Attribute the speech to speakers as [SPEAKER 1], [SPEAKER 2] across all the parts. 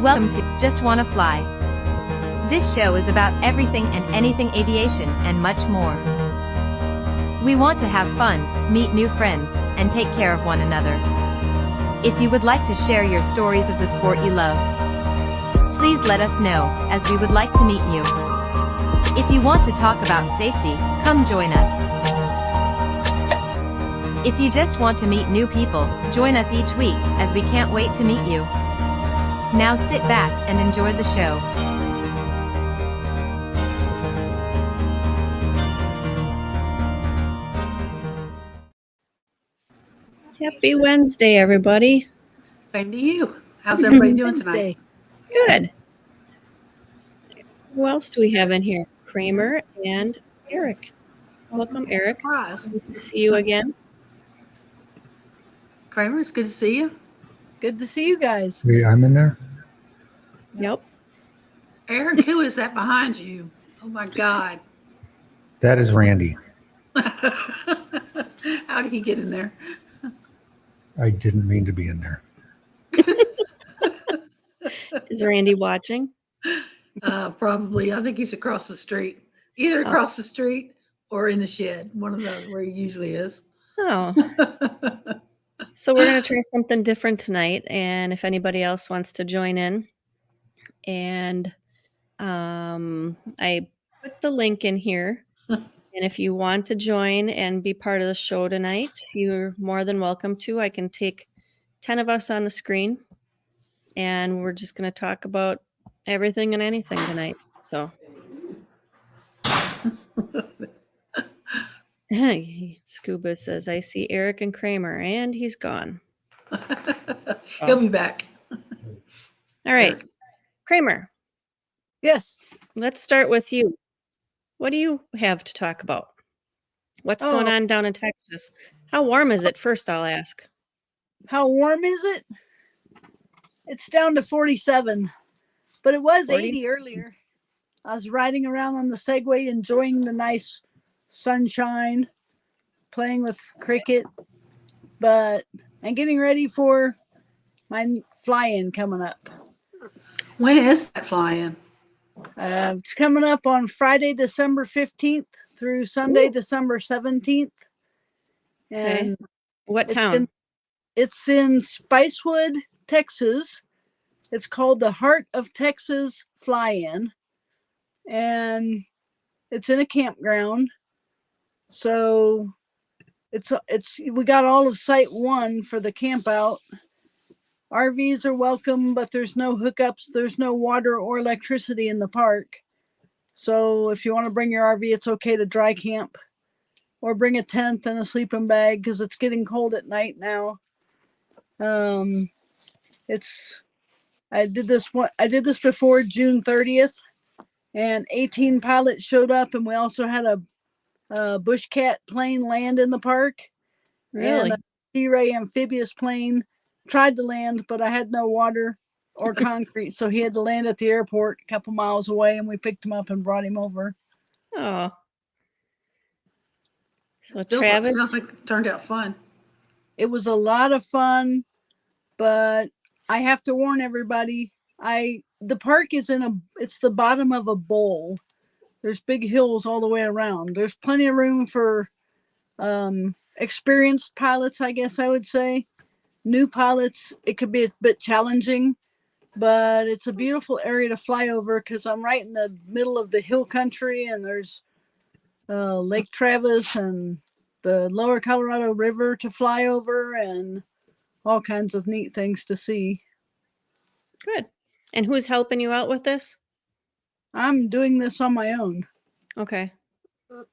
[SPEAKER 1] Welcome to Just Wanna Fly. This show is about everything and anything aviation and much more. We want to have fun, meet new friends, and take care of one another. If you would like to share your stories of the sport you love, please let us know, as we would like to meet you. If you want to talk about safety, come join us. If you just want to meet new people, join us each week, as we can't wait to meet you. Now sit back and enjoy the show.
[SPEAKER 2] Happy Wednesday, everybody.
[SPEAKER 3] Same to you. How's everybody doing tonight?
[SPEAKER 2] Good. Who else do we have in here? Kramer and Eric. Welcome, Eric.
[SPEAKER 3] Surprise.
[SPEAKER 2] Nice to see you again.
[SPEAKER 3] Kramer, it's good to see you.
[SPEAKER 4] Good to see you guys.
[SPEAKER 5] Wait, I'm in there?
[SPEAKER 2] Yep.
[SPEAKER 3] Eric, who is that behind you? Oh my God.
[SPEAKER 5] That is Randy.
[SPEAKER 3] How did he get in there?
[SPEAKER 5] I didn't mean to be in there.
[SPEAKER 2] Is Randy watching?
[SPEAKER 3] Probably. I think he's across the street. Either across the street or in the shed. One of those where he usually is.
[SPEAKER 2] Oh. So we're going to try something different tonight. And if anybody else wants to join in, and I put the link in here. And if you want to join and be part of the show tonight, you're more than welcome to. I can take 10 of us on the screen, and we're just going to talk about everything and anything tonight. So, Scuba says, I see Eric and Kramer, and he's gone.
[SPEAKER 3] He'll be back.
[SPEAKER 2] All right. Kramer,
[SPEAKER 4] Yes.
[SPEAKER 2] let's start with you. What do you have to talk about? What's going on down in Texas? How warm is it? First, I'll ask.
[SPEAKER 4] How warm is it? It's down to 47, but it was 80 earlier. I was riding around on the Segway, enjoying the nice sunshine, playing with cricket, and getting ready for my fly-in coming up.
[SPEAKER 3] When is that fly-in?
[SPEAKER 4] It's coming up on Friday, December 15th through Sunday, December 17th. And
[SPEAKER 2] Okay. What town?
[SPEAKER 4] It's in Spicewood, Texas. It's called the Heart of Texas Fly-In. And it's in a campground. So we got all of Site 1 for the camp out. RVs are welcome, but there's no hookups. There's no water or electricity in the park. So if you want to bring your RV, it's okay to dry camp or bring a tent and a sleeping bag because it's getting cold at night now. I did this before June 30th, and 18 pilots showed up, and we also had a Bush Cat plane land in the park.
[SPEAKER 2] Really?
[SPEAKER 4] And a Sea-Ray amphibious plane tried to land, but I had no water or concrete, so he had to land at the airport a couple miles away, and we picked him up and brought him over.
[SPEAKER 2] Oh. So
[SPEAKER 3] Travis, sounds like it turned out fun.
[SPEAKER 4] It was a lot of fun, but I have to warn everybody, the park is it's the bottom of a bowl. There's big hills all the way around. There's plenty of room for experienced pilots, I guess I would say. New pilots, it could be a bit challenging, but it's a beautiful area to fly over because I'm right in the middle of the hill country, and there's Lake Travis and the Lower Colorado River to fly over, and all kinds of neat things to see.
[SPEAKER 2] Good. And who's helping you out with this?
[SPEAKER 4] I'm doing this on my own.
[SPEAKER 2] Okay.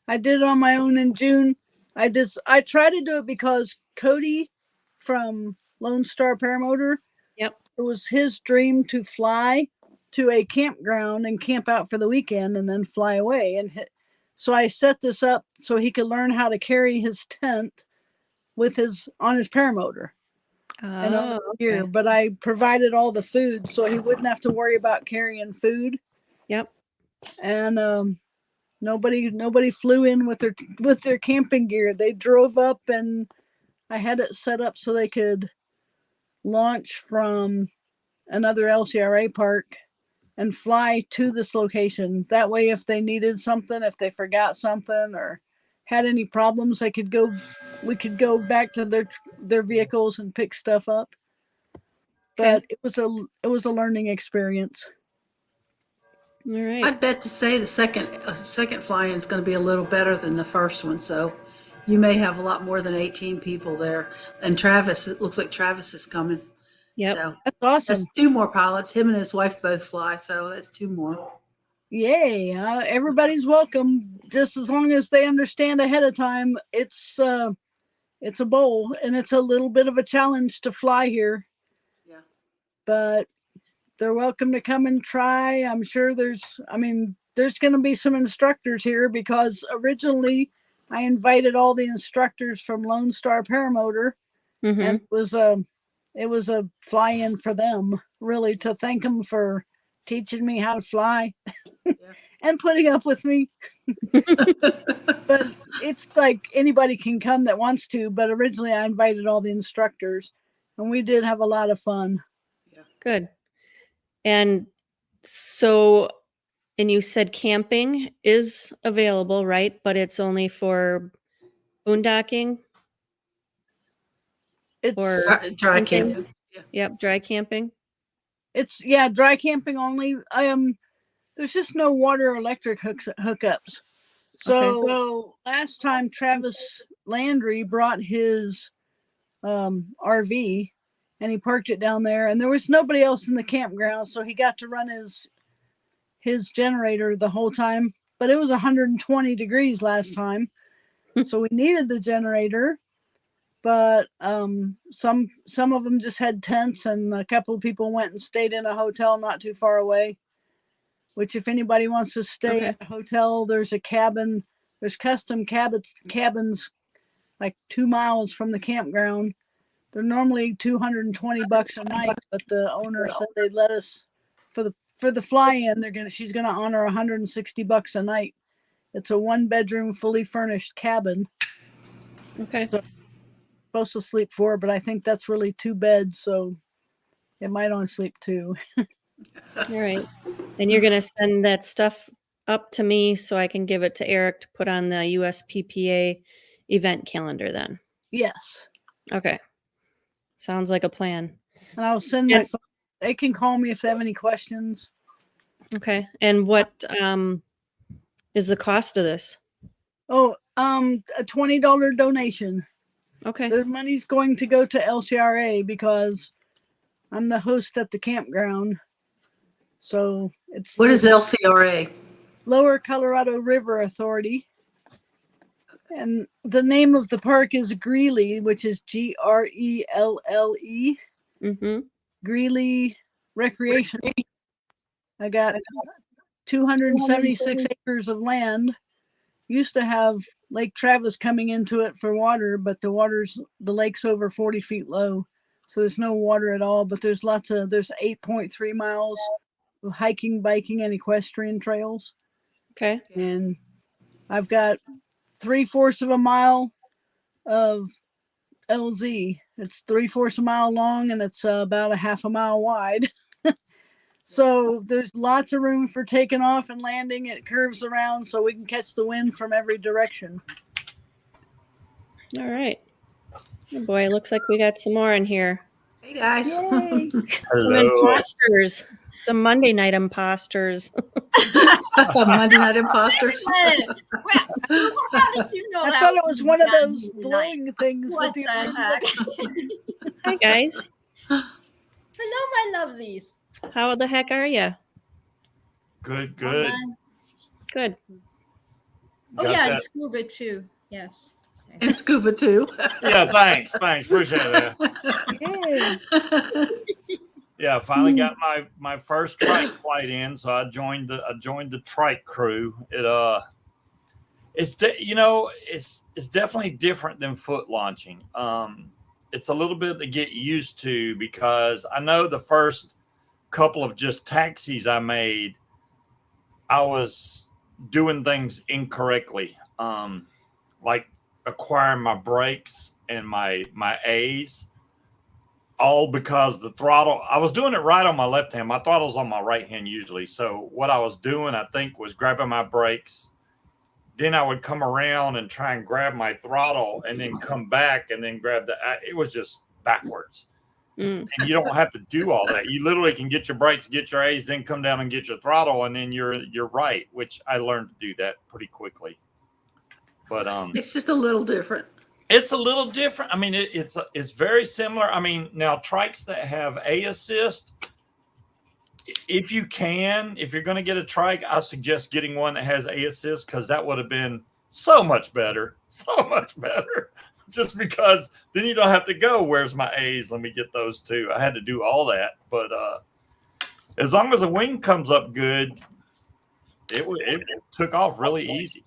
[SPEAKER 4] I did it on my own in June. I tried to do it because Cody from Lone Star Paramotor,
[SPEAKER 2] yep,
[SPEAKER 4] it was his dream to fly to a campground and camp out for the weekend and then fly away. And so I set this up so he could learn how to carry his tent on his paramotor. And all gear. Okay. But I provided all the food so he wouldn't have to worry about carrying food.
[SPEAKER 2] Yep.
[SPEAKER 4] And nobody flew in with their camping gear. They drove up, and I had it set up so they could launch from another LCRA park and fly to this location. That way, if they needed something, if they forgot something or had any problems, we could go back to their vehicles and pick stuff up. But it was a learning experience.
[SPEAKER 2] All right.
[SPEAKER 3] I'd bet to say the second fly-in is going to be a little better than the first one. So you may have a lot more than 18 people there. And Travis, it looks like Travis is coming.
[SPEAKER 2] Yep.
[SPEAKER 3] So
[SPEAKER 4] That's awesome.
[SPEAKER 3] that's 2 more pilots. Him and his wife both fly. So that's 2 more.
[SPEAKER 4] Yay. Everybody's welcome, just as long as they understand ahead of time. It's a bowl, and it's a little bit of a challenge to fly here.
[SPEAKER 3] Yeah.
[SPEAKER 4] But they're welcome to come and try. I'm sure there's going to be some instructors here, because originally I invited all the instructors from Lone Star Paramotor,
[SPEAKER 2] Mm-hmm.
[SPEAKER 4] and it was a fly-in for them, really, to thank them for teaching me how to fly and putting up with me. But it's like anybody can come that wants to, but originally I invited all the instructors, and we did have a lot of fun.
[SPEAKER 2] Good. And so, and you said camping is available, right? But it's only for boondocking
[SPEAKER 4] It's
[SPEAKER 2] or
[SPEAKER 3] Dry
[SPEAKER 2] camping?
[SPEAKER 3] camping.
[SPEAKER 2] Yep, dry camping.
[SPEAKER 4] it's dry camping only. There's just no water or electric hookups. So last time Travis Landry brought his RV, and he parked it down there, and there was nobody else in the campground, so he got to run his generator the whole time. But it was 120 degrees last time, so we needed the generator. But some of them just had tents, and a couple of people went and stayed in a hotel not too far away. Which, if anybody wants to stay at a hotel, there's a cabin. There's custom cabins like 2 miles from the campground. They're normally $220 a night, but the owner said they'd let us for the fly-in. She's gonna honor $160 a night. It's a 1-bedroom, fully furnished cabin.
[SPEAKER 2] Okay.
[SPEAKER 4] So supposed to sleep 4, but I think that's really 2 beds, so it might only sleep 2.
[SPEAKER 2] All right. And you're going to send that stuff up to me so I can give it to Eric to put on the USPPA event calendar then.
[SPEAKER 4] Yes.
[SPEAKER 2] Okay. Sounds like a plan.
[SPEAKER 4] And I'll send my phone. They can call me if they have any questions.
[SPEAKER 2] Okay. And what is the cost of this?
[SPEAKER 4] Oh, a $20 donation.
[SPEAKER 2] Okay.
[SPEAKER 4] The money's going to go to LCRA because I'm the host at the campground. So it's
[SPEAKER 3] What is LCRA?
[SPEAKER 4] Lower Colorado River Authority. And the name of the park is Greeley, which is Grelle.
[SPEAKER 2] Mm-hmm.
[SPEAKER 4] Greeley Recreation. I got 276 acres of land. Used to have Lake Travis coming into it for water, but the lake's over 40 feet low. So there's no water at all, but there's 8.3 miles of hiking, biking, and equestrian trails.
[SPEAKER 2] Okay.
[SPEAKER 4] And I've got 3/4 of a mile of LZ. It's 3/4 a mile long, and it's about a half a mile wide. So there's lots of room for taking off and landing. It curves around so we can catch the wind from every direction.
[SPEAKER 2] All right. Oh boy, it looks like we got some more in here.
[SPEAKER 3] Hey guys.
[SPEAKER 4] Yay.
[SPEAKER 2] Some imposters. Some Monday night imposters.
[SPEAKER 3] Monday Night Imposters.
[SPEAKER 6] How did you know
[SPEAKER 4] I
[SPEAKER 6] that
[SPEAKER 4] thought it was one of those
[SPEAKER 6] Monday night?
[SPEAKER 4] blowing things.
[SPEAKER 6] What
[SPEAKER 4] with
[SPEAKER 6] the heck?
[SPEAKER 2] Hi guys.
[SPEAKER 6] Hello, my lovelies.
[SPEAKER 2] How the heck are you?
[SPEAKER 7] Good.
[SPEAKER 2] Good.
[SPEAKER 6] Oh
[SPEAKER 7] Got
[SPEAKER 6] yeah,
[SPEAKER 7] that.
[SPEAKER 6] and scuba too. Yes.
[SPEAKER 3] And scuba too.
[SPEAKER 7] Yeah, thanks. Appreciate that.
[SPEAKER 4] Yay.
[SPEAKER 7] Yeah, finally got my first trike flight in, so I joined the trike crew. It's definitely different than foot launching. It's a little bit to get used to, because I know the first couple of just taxis I made, I was doing things incorrectly, like acquiring my brakes and my A's. all because the throttle, I was doing it right on my left hand. My throttle's on my right hand usually. So what I was doing, I think, was grabbing my brakes. Then I would come around and try and grab my throttle and then come back and then grab it was just backwards.
[SPEAKER 2] Mm.
[SPEAKER 7] And you don't have to do all that. You literally can get your brakes, get your A's, then come down and get your throttle, and then you're right, which I learned to do that pretty quickly. But
[SPEAKER 3] It's just a little different.
[SPEAKER 7] it's a little different. I mean, it's very similar. I mean, now trikes that have A assist, if you're going to get a trike, I suggest getting one that has A assist, because that would have been so much better, just because then you don't have to go, where's my A's? Let me get those too. I had to do all that, but as long as the wing comes up good, it took off really easy.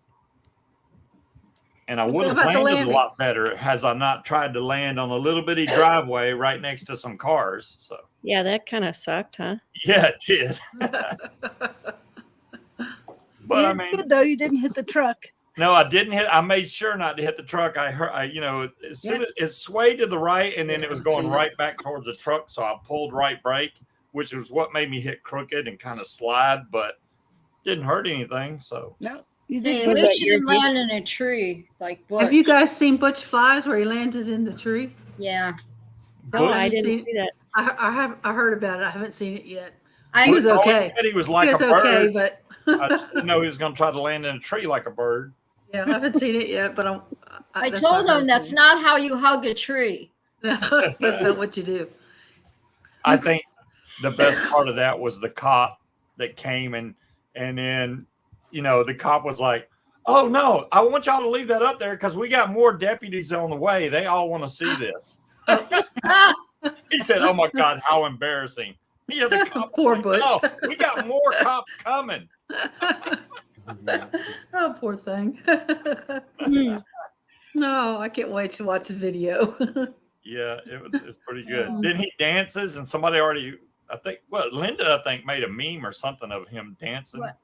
[SPEAKER 7] And I would have
[SPEAKER 3] What about the
[SPEAKER 7] landed a
[SPEAKER 3] landing?
[SPEAKER 7] lot better had I not tried to land on a little bitty driveway right next to some cars. So
[SPEAKER 2] Yeah, that kind of sucked, huh?
[SPEAKER 7] yeah, it did. But
[SPEAKER 4] You
[SPEAKER 7] I
[SPEAKER 4] did
[SPEAKER 7] mean,
[SPEAKER 4] good, though. You didn't hit the truck.
[SPEAKER 7] no, I didn't hit. I made sure not to hit the truck. As soon as it swayed to the right, and then it was going right back towards the truck. So I pulled right brake, which was what made me hit crooked and kind of slide, but didn't hurt anything. So
[SPEAKER 4] No, you
[SPEAKER 6] Hey,
[SPEAKER 4] did
[SPEAKER 6] at
[SPEAKER 4] good.
[SPEAKER 6] least you didn't land in a tree like Butch.
[SPEAKER 3] Have you guys seen Butch Flies where he landed in the tree?
[SPEAKER 6] Yeah.
[SPEAKER 2] Oh,
[SPEAKER 7] Butch-
[SPEAKER 2] I didn't
[SPEAKER 3] see-
[SPEAKER 2] see that.
[SPEAKER 3] I heard about it. I haven't seen it yet.
[SPEAKER 6] I
[SPEAKER 3] He was
[SPEAKER 7] Butch always
[SPEAKER 3] okay.
[SPEAKER 7] said he was like
[SPEAKER 3] He was
[SPEAKER 7] a bird.
[SPEAKER 3] okay, but
[SPEAKER 7] I just didn't know he was going to try to land in a tree like a bird.
[SPEAKER 3] yeah, I haven't seen it yet. But
[SPEAKER 6] I
[SPEAKER 3] that's
[SPEAKER 6] told
[SPEAKER 3] what I
[SPEAKER 6] him that's not how you hug a tree.
[SPEAKER 3] heard. That's not what you do.
[SPEAKER 7] I think the best part of that was the cop that came and then, the cop was like, "Oh no, I want y'all to leave that up there because we got more deputies on the way. They all want to see this."
[SPEAKER 6] Ah,
[SPEAKER 7] He said, "Oh my God, how embarrassing!" Yeah, the cop was
[SPEAKER 3] Poor
[SPEAKER 7] like,
[SPEAKER 3] Butch.
[SPEAKER 7] "No, we got more cops coming."
[SPEAKER 3] Oh, poor thing.
[SPEAKER 2] Hmm.
[SPEAKER 3] No, I can't wait to watch the video.
[SPEAKER 7] Yeah, it's pretty good. Then he dances, and somebody already, Linda, made a meme or something of him dancing.
[SPEAKER 6] What?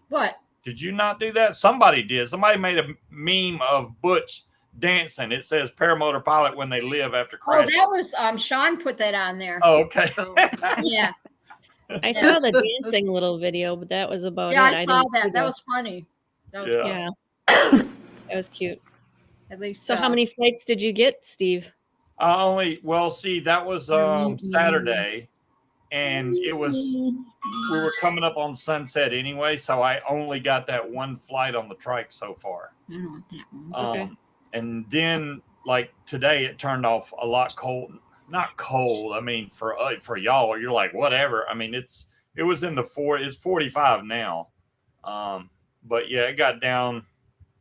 [SPEAKER 6] What?
[SPEAKER 7] Did you not do that? Somebody did. Somebody made a meme of Butch dancing. It says paramotor pilot when they live after
[SPEAKER 6] Oh,
[SPEAKER 7] crash.
[SPEAKER 6] that was Sean put that on there.
[SPEAKER 7] Oh, okay.
[SPEAKER 6] Yeah.
[SPEAKER 2] I saw the dancing little video, but that was about
[SPEAKER 6] Yeah,
[SPEAKER 2] it.
[SPEAKER 6] I saw
[SPEAKER 2] didn't see
[SPEAKER 6] that. That was funny. That was
[SPEAKER 7] Yeah.
[SPEAKER 6] funny.
[SPEAKER 2] yeah. That was cute.
[SPEAKER 6] At least
[SPEAKER 2] So how many flights did you get, Steve?
[SPEAKER 7] That was Saturday, and we were coming up on sunset anyway, so I only got that one flight on the trike so far.
[SPEAKER 6] I don't want that one.
[SPEAKER 2] Okay.
[SPEAKER 7] And then like today it turned off a lot cold. Not cold. I mean, for y'all, you're like, whatever. I mean, it was in it's 45 now. But yeah, it got down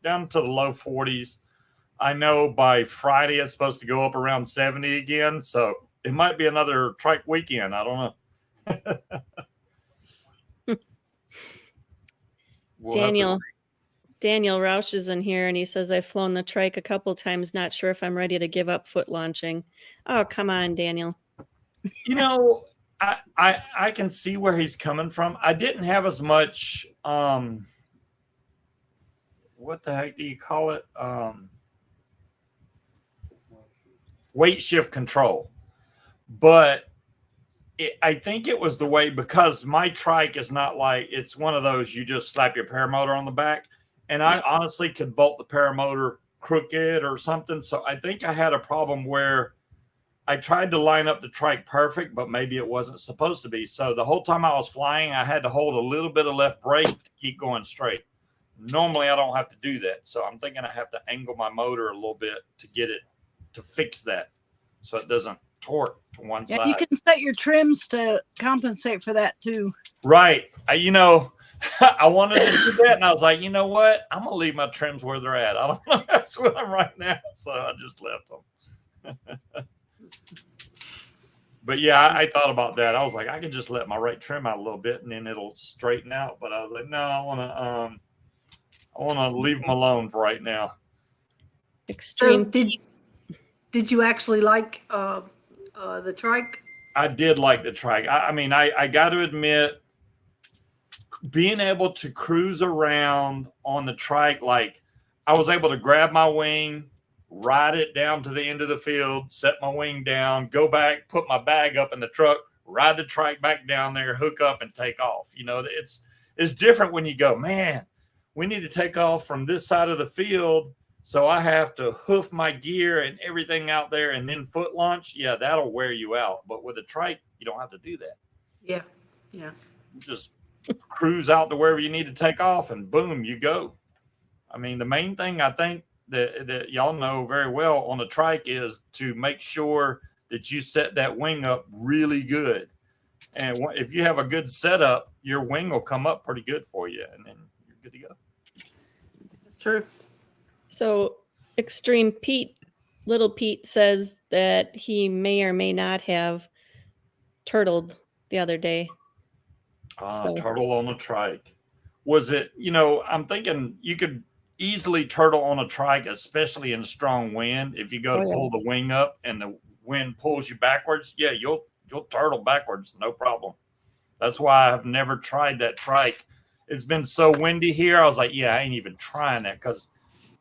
[SPEAKER 7] to the low 40s. I know by Friday it's supposed to go up around 70 again. So it might be another trike weekend. I don't know. We'll have to
[SPEAKER 2] Daniel Roush is in here and he says, I've flown the trike a couple times, not sure if I'm ready to give up foot launching. Oh, come on, Daniel.
[SPEAKER 7] I can see where he's coming from. I didn't have as much what the heck do you call it? Weight shift control. But I think it was the way, because my trike is not like, it's one of those you just slap your paramotor on the back. And I honestly could bolt the paramotor crooked or something. So I think I had a problem where I tried to line up the trike perfect, but maybe it wasn't supposed to be. So the whole time I was flying, I had to hold a little bit of left brake to keep going straight. Normally, I don't have to do that. So I'm thinking I have to angle my motor a little bit to get it to fix that so it doesn't torque to one
[SPEAKER 4] Yeah,
[SPEAKER 7] side.
[SPEAKER 4] you can set your trims to compensate for that too.
[SPEAKER 7] Right. I wanted to do that, and I was like, you know what? I'm going to leave my trims where they're at. I don't want to mess with them right now. So I just left them. But yeah, I thought about that. I was like, I could just let my right trim out a little bit and then it'll straighten out. But I was like, no, I want to leave them alone for right now.
[SPEAKER 3] So
[SPEAKER 2] Extreme.
[SPEAKER 3] did you actually like the trike?
[SPEAKER 7] I did like the trike. I got to admit, being able to cruise around on the trike, like I was able to grab my wing ride it down to the end of the field, set my wing down, go back, put my bag up in the truck, ride the trike back down there, hook up, and take off. You know, it's different when you go, man, we need to take off from this side of the field, so I have to hoof my gear and everything out there and then foot launch. Yeah, that'll wear you out. But with a trike, you don't have to do that.
[SPEAKER 3] Yeah. Yeah.
[SPEAKER 7] You just cruise out to wherever you need to take off, and boom, you go. I mean, the main thing I think that y'all know very well on the trike is to make sure that you set that wing up really good. And if you have a good setup, your wing will come up pretty good for you, and then you're good to go.
[SPEAKER 3] That's true.
[SPEAKER 2] So Extreme Pete, Little Pete says that he may or may not have turtled the other day. So-
[SPEAKER 7] Turtle on a trike. Was it, I'm thinking you could easily turtle on a trike, especially in strong wind. If you go to pull the wing up and the wind pulls you backwards, yeah, you'll turtle backwards, no problem. That's why I've never tried that trike. It's been so windy here. I was like, yeah, I ain't even trying that, because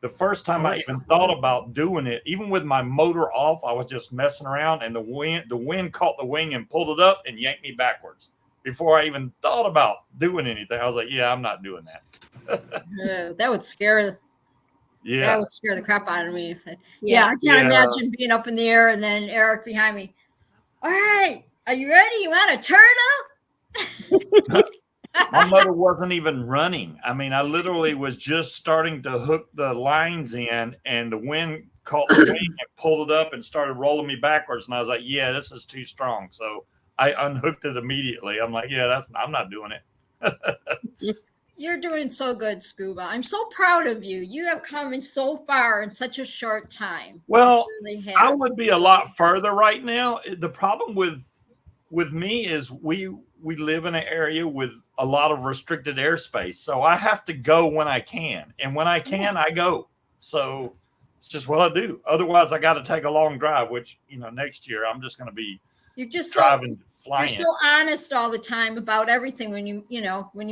[SPEAKER 7] the first time I even thought about doing it, even with my motor off, I was just messing around, and the wind caught the wing and pulled it up and yanked me backwards. Before I even thought about doing anything, I was like, yeah, I'm not doing that.
[SPEAKER 6] That would scare.
[SPEAKER 7] Yeah.
[SPEAKER 6] That would scare the crap out of me. I can't imagine being up in the air and then Eric behind me. All right, are you ready? You want a turtle?
[SPEAKER 7] My motor wasn't even running. I mean, I literally was just starting to hook the lines in, and the wind caught the wing and pulled it up and started rolling me backwards. And I was like, yeah, this is too strong. So I unhooked it immediately. I'm like, yeah, I'm not doing it.
[SPEAKER 6] You're doing so good, Scuba. I'm so proud of you. You have come in so far in such a short time.
[SPEAKER 7] Well,
[SPEAKER 6] You really have.
[SPEAKER 7] I would be a lot further right now. The problem with me is we live in an area with a lot of restricted airspace. So I have to go when I can. And when I can, I go. So it's just what I do. Otherwise, I got to take a long drive, which, next year I'm just going to be
[SPEAKER 6] You're just
[SPEAKER 7] driving,
[SPEAKER 6] you're
[SPEAKER 7] flying.
[SPEAKER 6] so honest all the time about everything when you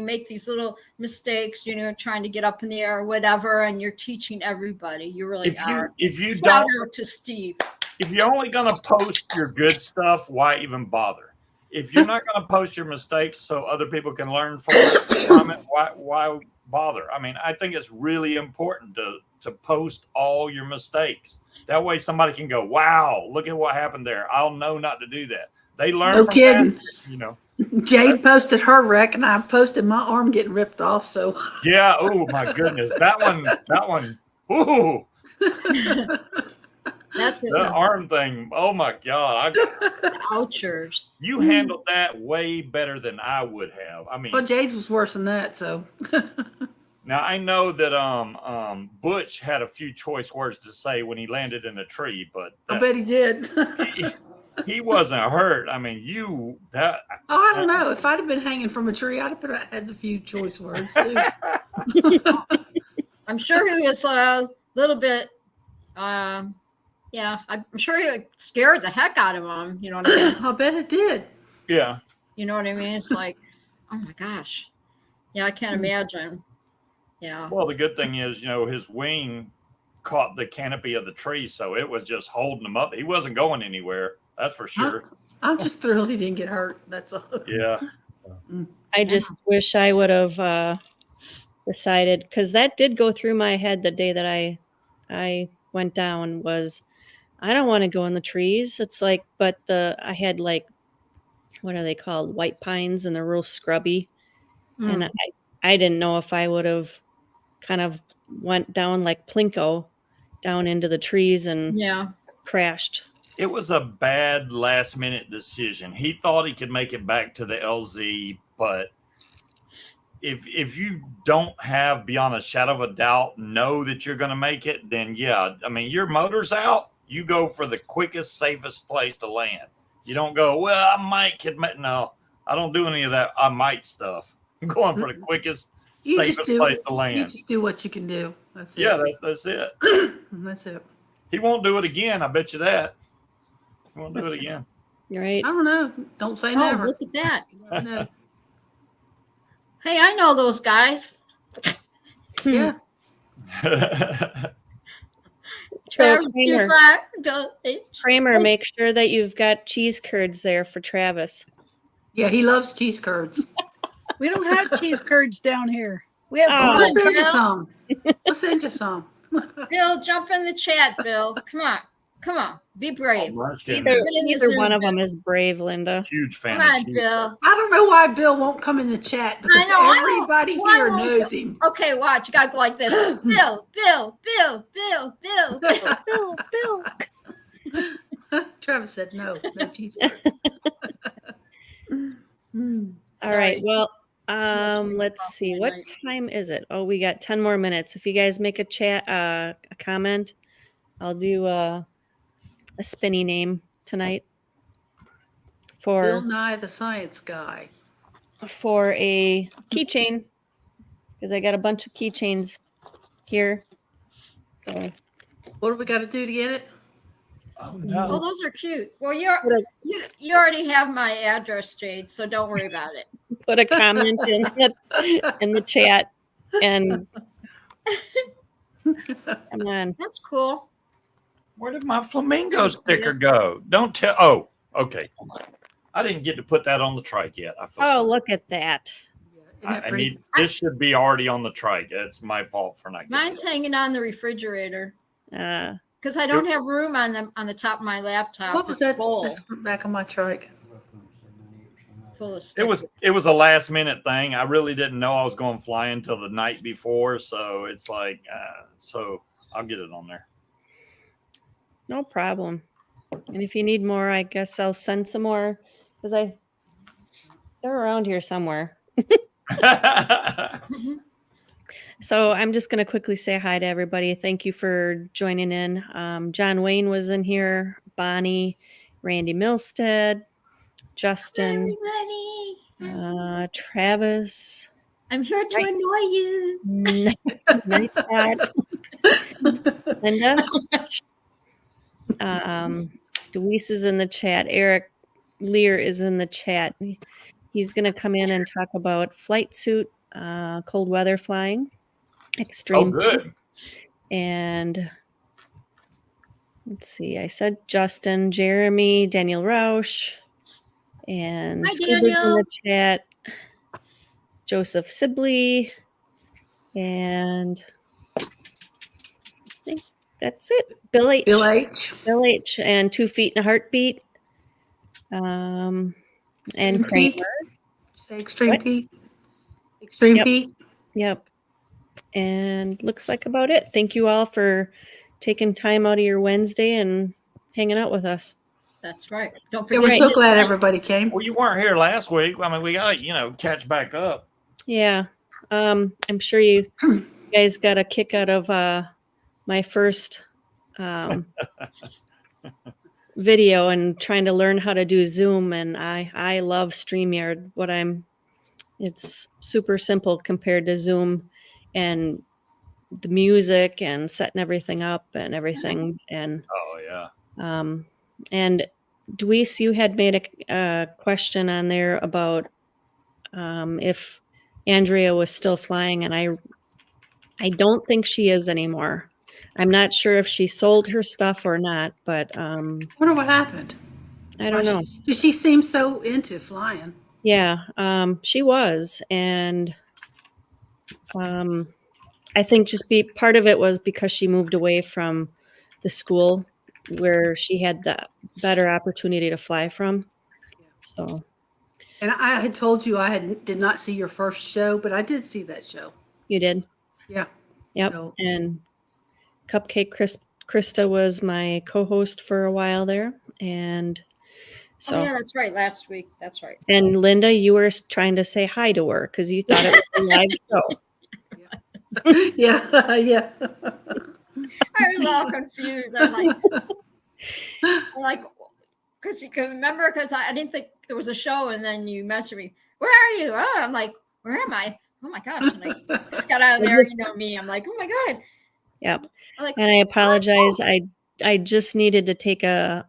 [SPEAKER 6] make these little mistakes, trying to get up in the air or whatever, and you're teaching everybody. You really are.
[SPEAKER 7] If you
[SPEAKER 6] Shout
[SPEAKER 7] don't,
[SPEAKER 6] out to Steve.
[SPEAKER 7] if you're only going to post your good stuff, why even bother? If you're not going to post your mistakes so other people can learn from it, why bother? I mean, I think it's really important to post all your mistakes. That way somebody can go, wow, look at what happened there. I'll know not to do that. They learn
[SPEAKER 3] No
[SPEAKER 7] from
[SPEAKER 3] kidding.
[SPEAKER 7] that,
[SPEAKER 3] Jade posted her wreck, and I posted my arm getting ripped off. So
[SPEAKER 7] Yeah. Oh my goodness. That one. Ooh,
[SPEAKER 6] That's
[SPEAKER 7] that arm thing. Oh my God.
[SPEAKER 6] ouchers.
[SPEAKER 7] You handled that way better than I would have. I mean,
[SPEAKER 3] well, Jade's was worse than that. So
[SPEAKER 7] now I know that Butch had a few choice words to say when he landed in a tree, but
[SPEAKER 3] I bet he did.
[SPEAKER 7] he wasn't hurt. I mean,
[SPEAKER 3] I don't know. If I'd have been hanging from a tree, I'd have had a few choice words too.
[SPEAKER 6] I'm sure he was a little bit. I'm sure he scared the heck out of him. You know what I mean?
[SPEAKER 3] I bet it did.
[SPEAKER 7] Yeah.
[SPEAKER 6] You know what I mean? It's like, oh my gosh. Yeah, I can't imagine. Yeah.
[SPEAKER 7] Well, the good thing is, his wing caught the canopy of the tree, so it was just holding him up. He wasn't going anywhere. That's for sure.
[SPEAKER 3] I'm just thrilled he didn't get hurt. That's all.
[SPEAKER 7] Yeah.
[SPEAKER 2] I just wish I would have decided, because that did go through my head the day that I went down, was I don't want to go in the trees. It's like, but I had like, what are they called? White pines, and they're real scrubby. And I didn't know if I would have kind of went down like Plinko down into the trees and crashed.
[SPEAKER 7] It was a bad last minute decision. He thought he could make it back to the LZ, but if you don't have, beyond a shadow of a doubt, know that you're going to make it, then yeah, I mean, your motor's out. You go for the quickest, safest place to land. You don't go, well, I might could make. No, I don't do any of that I might stuff. I'm going for the quickest, safest place to land.
[SPEAKER 3] You just do what you can do. That's it.
[SPEAKER 7] Yeah, that's it.
[SPEAKER 3] That's it.
[SPEAKER 7] He won't do it again. I bet you that. He won't do it again.
[SPEAKER 2] Right.
[SPEAKER 3] I don't know. Don't say
[SPEAKER 6] Oh,
[SPEAKER 3] never.
[SPEAKER 6] look at that.
[SPEAKER 3] No.
[SPEAKER 6] Hey, I know those guys.
[SPEAKER 3] Yeah.
[SPEAKER 2] So
[SPEAKER 6] Travis, too far. Don't
[SPEAKER 2] Kramer, make sure that you've got cheese curds there for Travis.
[SPEAKER 3] Yeah, he loves cheese curds.
[SPEAKER 4] We don't have cheese curds down here. We have
[SPEAKER 2] Oh.
[SPEAKER 3] We'll send you
[SPEAKER 6] Bill.
[SPEAKER 3] some. We'll send you some.
[SPEAKER 6] Bill, jump in the chat, Bill. Come on. Come on. Be brave.
[SPEAKER 2] Either,
[SPEAKER 6] Get in the
[SPEAKER 2] either one
[SPEAKER 6] Zoom,
[SPEAKER 2] of them is brave, Linda.
[SPEAKER 7] Huge fan
[SPEAKER 6] Come
[SPEAKER 7] of
[SPEAKER 6] on,
[SPEAKER 7] cheese.
[SPEAKER 6] Bill.
[SPEAKER 3] I don't know why Bill won't come in the chat because
[SPEAKER 6] I know.
[SPEAKER 3] everybody
[SPEAKER 6] Why
[SPEAKER 3] here
[SPEAKER 6] won't
[SPEAKER 3] knows
[SPEAKER 6] Bill?
[SPEAKER 3] him.
[SPEAKER 6] Okay, watch. You gotta go like this. Bill, Bill, Bill, Bill, Bill, Bill.
[SPEAKER 4] Bill.
[SPEAKER 3] Travis said no cheese curds.
[SPEAKER 2] All right.
[SPEAKER 6] Sorry.
[SPEAKER 2] Well,
[SPEAKER 6] much
[SPEAKER 2] let's
[SPEAKER 6] coffee
[SPEAKER 2] see.
[SPEAKER 6] at
[SPEAKER 2] What
[SPEAKER 6] night.
[SPEAKER 2] time is it? Oh, we got 10 more minutes. If you guys make a chat, a comment, I'll do a spinny name tonight
[SPEAKER 3] Bill
[SPEAKER 2] for
[SPEAKER 3] Nye the Science Guy.
[SPEAKER 2] a keychain because I got a bunch of keychains here. So
[SPEAKER 3] What do we got to do to get it?
[SPEAKER 7] Oh
[SPEAKER 6] Oh,
[SPEAKER 7] no.
[SPEAKER 6] those are cute. Well, you already have my address, Jade, so don't worry about it.
[SPEAKER 2] put a comment in the chat and come on.
[SPEAKER 6] That's cool.
[SPEAKER 7] Where did my flamingo sticker go? Don't tell. Oh, okay. I didn't get to put that on the trike yet. I feel
[SPEAKER 2] Oh,
[SPEAKER 7] sorry.
[SPEAKER 2] look at that.
[SPEAKER 3] Isn't that
[SPEAKER 7] I
[SPEAKER 3] pretty?
[SPEAKER 7] need this should be already on the trike. It's my fault for not getting
[SPEAKER 6] Mine's
[SPEAKER 7] it.
[SPEAKER 6] hanging on the refrigerator
[SPEAKER 2] Uh,
[SPEAKER 6] because I don't have room on the top of my laptop.
[SPEAKER 3] What was
[SPEAKER 6] It's
[SPEAKER 3] that?
[SPEAKER 6] full,
[SPEAKER 3] That's back on my trike.
[SPEAKER 6] full of
[SPEAKER 7] It
[SPEAKER 6] stickers.
[SPEAKER 7] was a last minute thing. I really didn't know I was going to fly until the night before, so it's like so I'll get it on there.
[SPEAKER 2] no problem. And if you need more, I guess I'll send some more because they're around here somewhere. So I'm just going to quickly say hi to everybody. Thank you for joining in. John Wayne was in here, Bonnie, Randy Milstead, Justin,
[SPEAKER 6] Everybody,
[SPEAKER 2] Travis,
[SPEAKER 6] I'm here to
[SPEAKER 2] Right.
[SPEAKER 6] annoy you.
[SPEAKER 2] Nice Cat, Linda. Deweese is in the chat. Eric Lear is in the chat. He's going to come in and talk about flight suit, cold weather flying,
[SPEAKER 7] Oh,
[SPEAKER 2] extreme.
[SPEAKER 7] good.
[SPEAKER 2] And let's see, I said Justin, Jeremy, Daniel Roush, and
[SPEAKER 6] Hi,
[SPEAKER 2] Scuba's in
[SPEAKER 6] Daniel.
[SPEAKER 2] the chat, Joseph Sibley, and I think that's it. Bill H.
[SPEAKER 3] Bill H.
[SPEAKER 2] Bill H. and 2 Feet and a Heartbeat. And
[SPEAKER 3] Extreme
[SPEAKER 2] Kramer.
[SPEAKER 3] Pete. Say Extreme
[SPEAKER 2] What?
[SPEAKER 3] Pete. Extreme
[SPEAKER 2] Yep.
[SPEAKER 3] Pete.
[SPEAKER 2] Yep. And looks like about it. Thank you all for taking time out of your Wednesday and hanging out with us.
[SPEAKER 6] That's right. Don't
[SPEAKER 3] Yeah,
[SPEAKER 6] forget.
[SPEAKER 3] we're
[SPEAKER 2] Right.
[SPEAKER 3] so glad everybody came.
[SPEAKER 7] Well, you weren't here last week. I mean, we got to, catch back up.
[SPEAKER 2] Yeah. I'm sure you guys got a kick out of my first video and trying to learn how to do Zoom. And I love StreamYard. It's super simple compared to Zoom and the music and setting everything up and everything. And
[SPEAKER 7] Oh, yeah.
[SPEAKER 2] and Deweese, you had made a question on there about if Andrea was still flying, and I don't think she is anymore. I'm not sure if she sold her stuff or not, but
[SPEAKER 3] I wonder what happened.
[SPEAKER 2] I don't know.
[SPEAKER 3] Did she seem so into flying?
[SPEAKER 2] Yeah, she was, and I think just part of it was because she moved away from the school where she had the better opportunity to fly from. So
[SPEAKER 3] And I had told you did not see your first show, but I did see that show.
[SPEAKER 2] you did,
[SPEAKER 3] Yeah.
[SPEAKER 2] yep.
[SPEAKER 3] So-
[SPEAKER 2] And Cupcake Krista was my co-host for a while there, and so.
[SPEAKER 6] Oh, yeah, that's right. Last week. That's right.
[SPEAKER 2] And Linda, you were trying to say hi to her because you thought it was a live show.
[SPEAKER 3] Yeah. Yeah.
[SPEAKER 6] I was all confused. I was like, because you can remember, because I didn't think there was a show, and then you messaged me, "Where are you?" Oh, I'm like, "Where am I?" Oh my gosh! And I got out of there, me. I'm like, "Oh my god!"
[SPEAKER 2] Yep.
[SPEAKER 6] I'm like,
[SPEAKER 2] And I apologize. I just needed to take a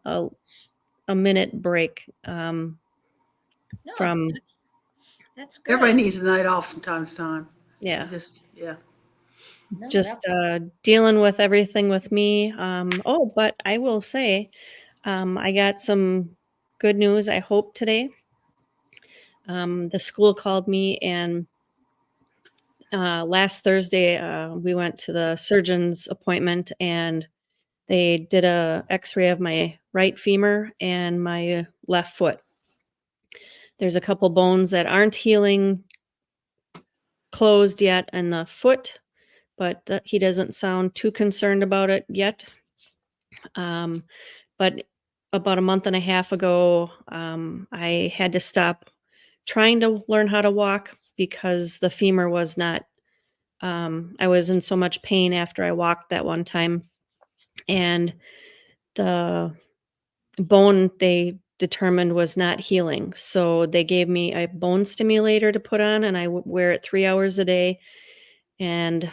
[SPEAKER 2] minute break.
[SPEAKER 6] no,
[SPEAKER 2] from-
[SPEAKER 6] that's good.
[SPEAKER 3] Everybody needs a night off from time to time.
[SPEAKER 2] Yeah.
[SPEAKER 3] Just, yeah.
[SPEAKER 6] No,
[SPEAKER 2] Just
[SPEAKER 6] that's
[SPEAKER 2] dealing with everything with me. Oh, but I will say, I got some good news, I hope, today. The school called me, and last Thursday we went to the surgeon's appointment, and they did a x-ray of my right femur and my left foot. There's a couple bones that aren't healing closed yet in the foot, but he doesn't sound too concerned about it yet. But about a month and a half ago, I had to stop trying to learn how to walk because the femur was not, I was in so much pain after I walked that one time. And the bone they determined was not healing. So they gave me a bone stimulator to put on, and I wear it 3 hours a day. And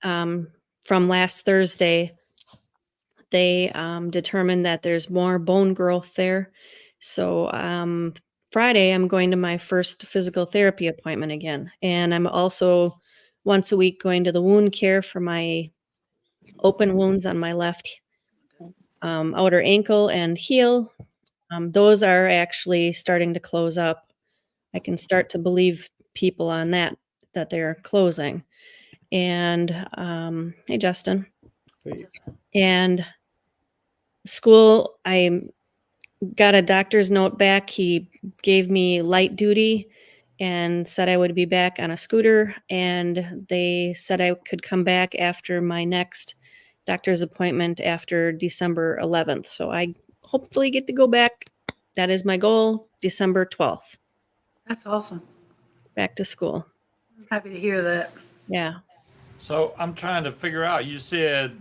[SPEAKER 2] from last Thursday, they determined that there's more bone growth there. So Friday, I'm going to my first physical therapy appointment again. And I'm also once a week going to the wound care for my open wounds on my left outer ankle and heel. Those are actually starting to close up. I can start to believe people on that they're closing. And hey, Justin.
[SPEAKER 8] Hey.
[SPEAKER 2] And school, I got a doctor's note back. He gave me light duty and said I would be back on a scooter. And they said I could come back after my next doctor's appointment after December 11th. So I hopefully get to go back. That is my goal, December 12th,
[SPEAKER 3] That's awesome.
[SPEAKER 2] back to school.
[SPEAKER 3] I'm happy to hear that.
[SPEAKER 2] Yeah.
[SPEAKER 7] So I'm trying to figure out, you said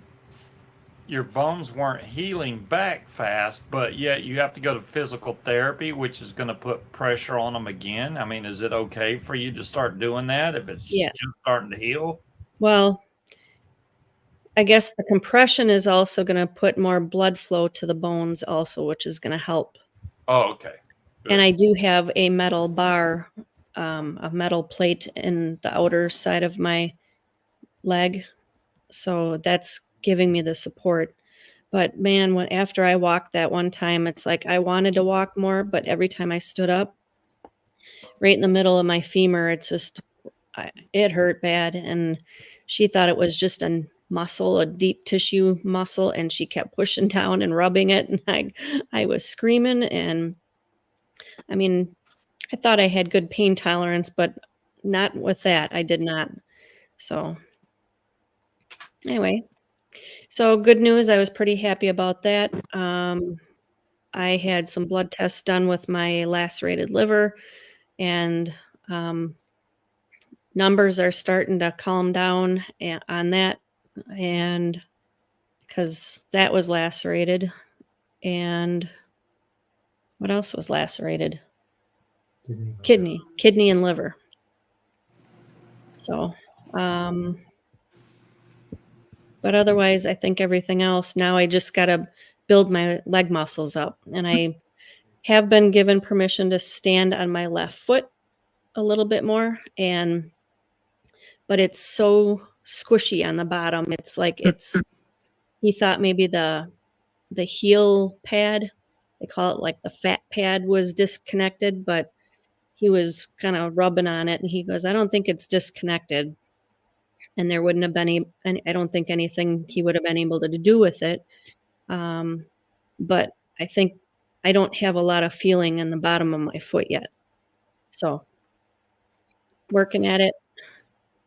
[SPEAKER 7] your bones weren't healing back fast, but yet you have to go to physical therapy, which is going to put pressure on them again. I mean, is it okay for you to start doing that if it's
[SPEAKER 2] Yeah.
[SPEAKER 7] just starting to heal?
[SPEAKER 2] Well, I guess the compression is also going to put more blood flow to the bones also, which is going to help.
[SPEAKER 7] Oh, okay.
[SPEAKER 2] And I do have a metal bar, a metal plate in the outer side of my leg. So that's giving me the support. But man, after I walked that one time, it's like I wanted to walk more, but every time I stood up, right in the middle of my femur, it's just, it hurt bad. And she thought it was just a muscle, a deep tissue muscle, and she kept pushing down and rubbing it. And I was screaming. And I mean, I thought I had good pain tolerance, but not with that. I did not. So anyway, so good news. I was pretty happy about that. I had some blood tests done with my lacerated liver, and numbers are starting to calm down on that, and because that was lacerated. And what else was lacerated? Kidney and liver. So, but otherwise, I think everything else, now I just got to build my leg muscles up. And I have been given permission to stand on my left foot a little bit more. But it's so squishy on the bottom. It's like he thought maybe the heel pad, they call it like the fat pad, was disconnected, but he was kind of rubbing on it and he goes, I don't think it's disconnected. And there wouldn't have been I don't think anything he would have been able to do with it. But I think I don't have a lot of feeling in the bottom of my foot yet. So working at it.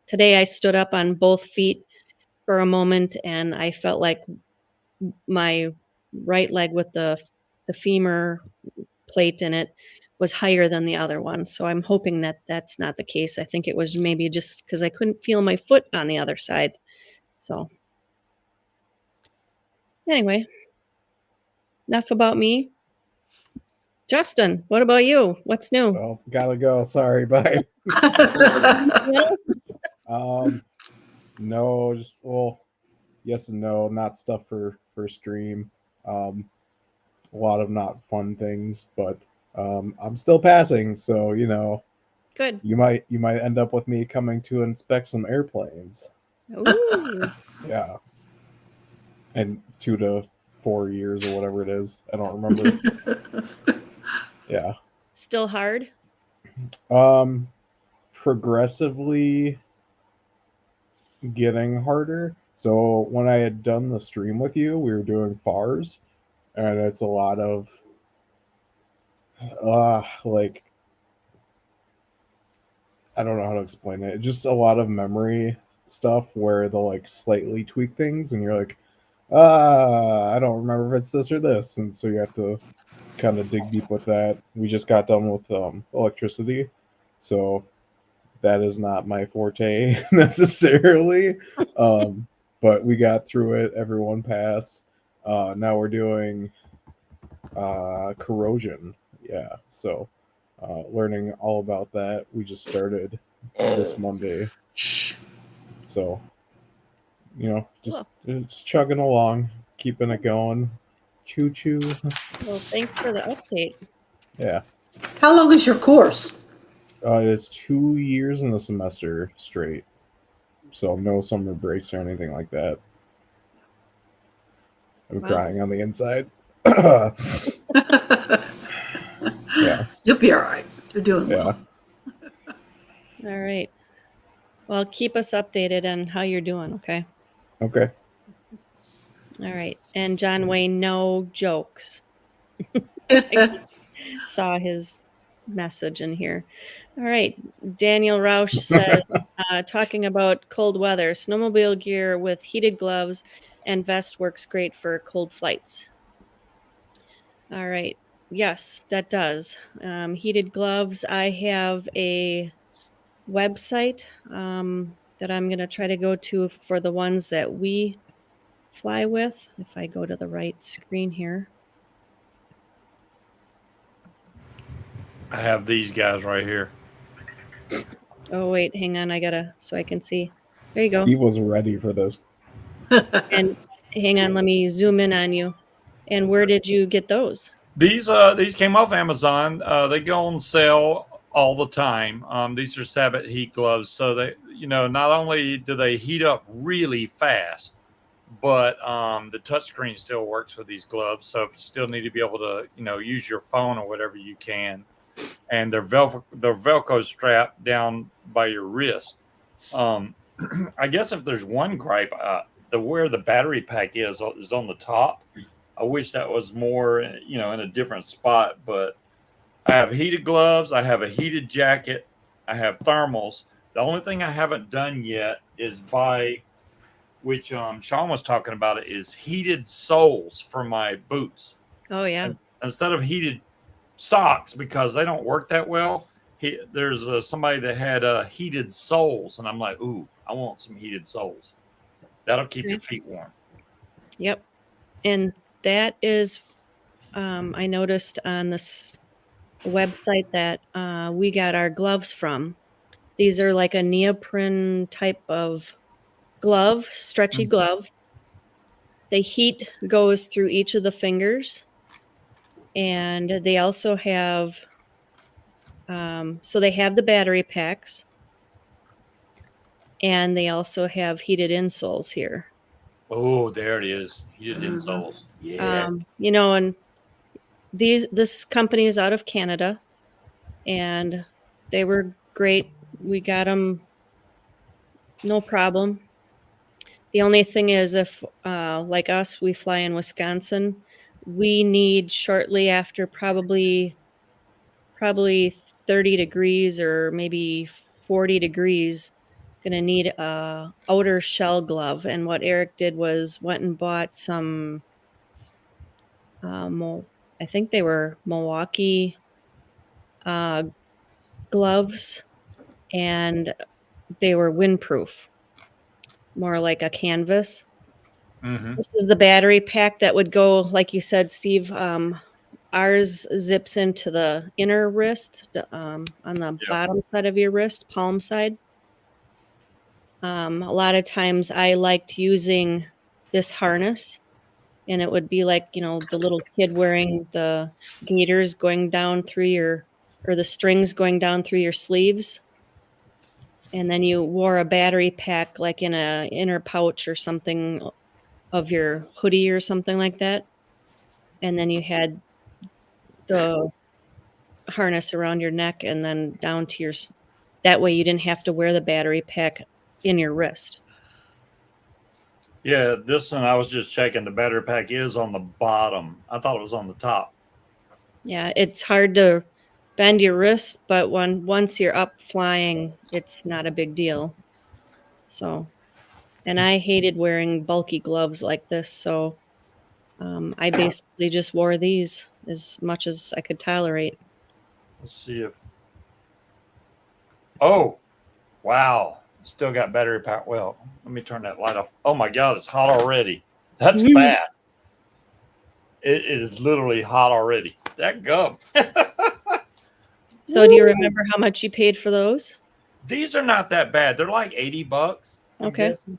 [SPEAKER 2] Today I stood up on both feet for a moment and I felt like my right leg with the femur plate in it was higher than the other one. So I'm hoping that that's not the case. I think it was maybe just because I couldn't feel my foot on the other side. So anyway, enough about me. Justin, what about you? What's new?
[SPEAKER 8] Well, gotta go. Sorry, bye. No, just yes and no. Not stuff for stream. A lot of not fun things, but I'm still passing, so
[SPEAKER 2] Good.
[SPEAKER 8] You might end up with me coming to inspect some airplanes.
[SPEAKER 2] Ooh.
[SPEAKER 8] Yeah. In 2 to 4 years or whatever it is. I don't remember. Yeah.
[SPEAKER 2] Still hard?
[SPEAKER 8] Progressively getting harder. So when I had done the stream with you, we were doing FARs, and it's a lot of like, I don't know how to explain it. Just a lot of memory stuff where they'll like slightly tweak things, and you're like, I don't remember if it's this or this, and so you have to kind of dig deep with that. We just got done with electricity, so that is not my forte necessarily. But we got through it. Everyone passed. Now we're doing corrosion. Yeah, so learning all about that. We just started this Monday, so just it's chugging along, keeping it going. Choo choo.
[SPEAKER 2] Well, thanks for the update.
[SPEAKER 8] Yeah.
[SPEAKER 3] How long is your course?
[SPEAKER 8] It is 2 years in the semester straight, so no summer breaks or anything like that. I'm
[SPEAKER 2] Wow.
[SPEAKER 8] crying on the inside. Yeah.
[SPEAKER 3] You'll be all right. You're doing
[SPEAKER 8] Yeah.
[SPEAKER 3] well.
[SPEAKER 2] All right. Well, keep us updated on how you're doing, okay?
[SPEAKER 8] Okay.
[SPEAKER 2] All right. And John Wayne, no jokes. Saw his message in here. All right. Daniel Rausch said, talking about cold weather, snowmobile gear with heated gloves and vest works great for cold flights. All right. Yes, that does. Heated gloves. I have a website that I'm going to try to go to for the ones that we fly with. If I go to the right screen here.
[SPEAKER 7] I have these guys right here.
[SPEAKER 2] Oh, wait, hang on. So I can see. There you go.
[SPEAKER 8] Steve was ready for this.
[SPEAKER 2] And hang on, let me zoom in on you. And where did you get those?
[SPEAKER 7] These came off Amazon. They go on sale all the time. These are Sabot heat gloves, so they, not only do they heat up really fast, but the touchscreen still works with these gloves. So if you still need to be able to, use your phone or whatever, you can. And they're Velcro strap down by your wrist. I guess if there's one gripe, where the battery pack is on the top. I wish that was more, in a different spot. But I have heated gloves. I have a heated jacket. I have thermals. The only thing I haven't done yet is buy, which Sean was talking about, is heated soles for my boots.
[SPEAKER 2] Oh, yeah.
[SPEAKER 7] Instead of heated socks, because they don't work that well. There's somebody that had heated soles, and I'm like, ooh, I want some heated soles. That'll keep your feet warm.
[SPEAKER 2] Yep. And that is, I noticed on this website that we got our gloves from. These are like a neoprene type of glove, stretchy glove. The heat goes through each of the fingers. And they also have, so they have the battery packs. And they also have heated insoles here.
[SPEAKER 7] Oh, there it is. Heated insoles. Yeah.
[SPEAKER 2] And this company is out of Canada, and they were great. We got them, no problem. The only thing is, if like us, we fly in Wisconsin, we need shortly after probably 30 degrees or maybe 40 degrees, gonna need a outer shell glove. And what Eric did was went and bought some I think they were Milwaukee gloves, and they were windproof, more like a canvas.
[SPEAKER 7] Mm-hmm.
[SPEAKER 2] This is the battery pack that would go, like you said, Steve. Ours zips into the inner wrist, on the bottom side of your wrist, palm side. A lot of times I liked using this harness, and it would be like, the little kid wearing the gaiters going down through your, or the strings going down through your sleeves. And then you wore a battery pack like in a inner pouch or something of your hoodie or something like that. And then you had the harness around your neck and then down to your, that way you didn't have to wear the battery pack in your wrist.
[SPEAKER 7] Yeah, this one I was just checking. The battery pack is on the bottom. I thought it was on the top.
[SPEAKER 2] Yeah, it's hard to bend your wrist, but once you're up flying, it's not a big deal. So, and I hated wearing bulky gloves like this, so I basically just wore these as much as I could tolerate.
[SPEAKER 7] Let's see if. Oh, wow! Still got battery power. Well, let me turn that light off. Oh my God, it's hot already. That's fast. It is literally hot already. That gum.
[SPEAKER 2] So, do you remember how much you paid for those?
[SPEAKER 7] These are not that bad. They're like $80. I'm
[SPEAKER 2] Okay.
[SPEAKER 7] guessing.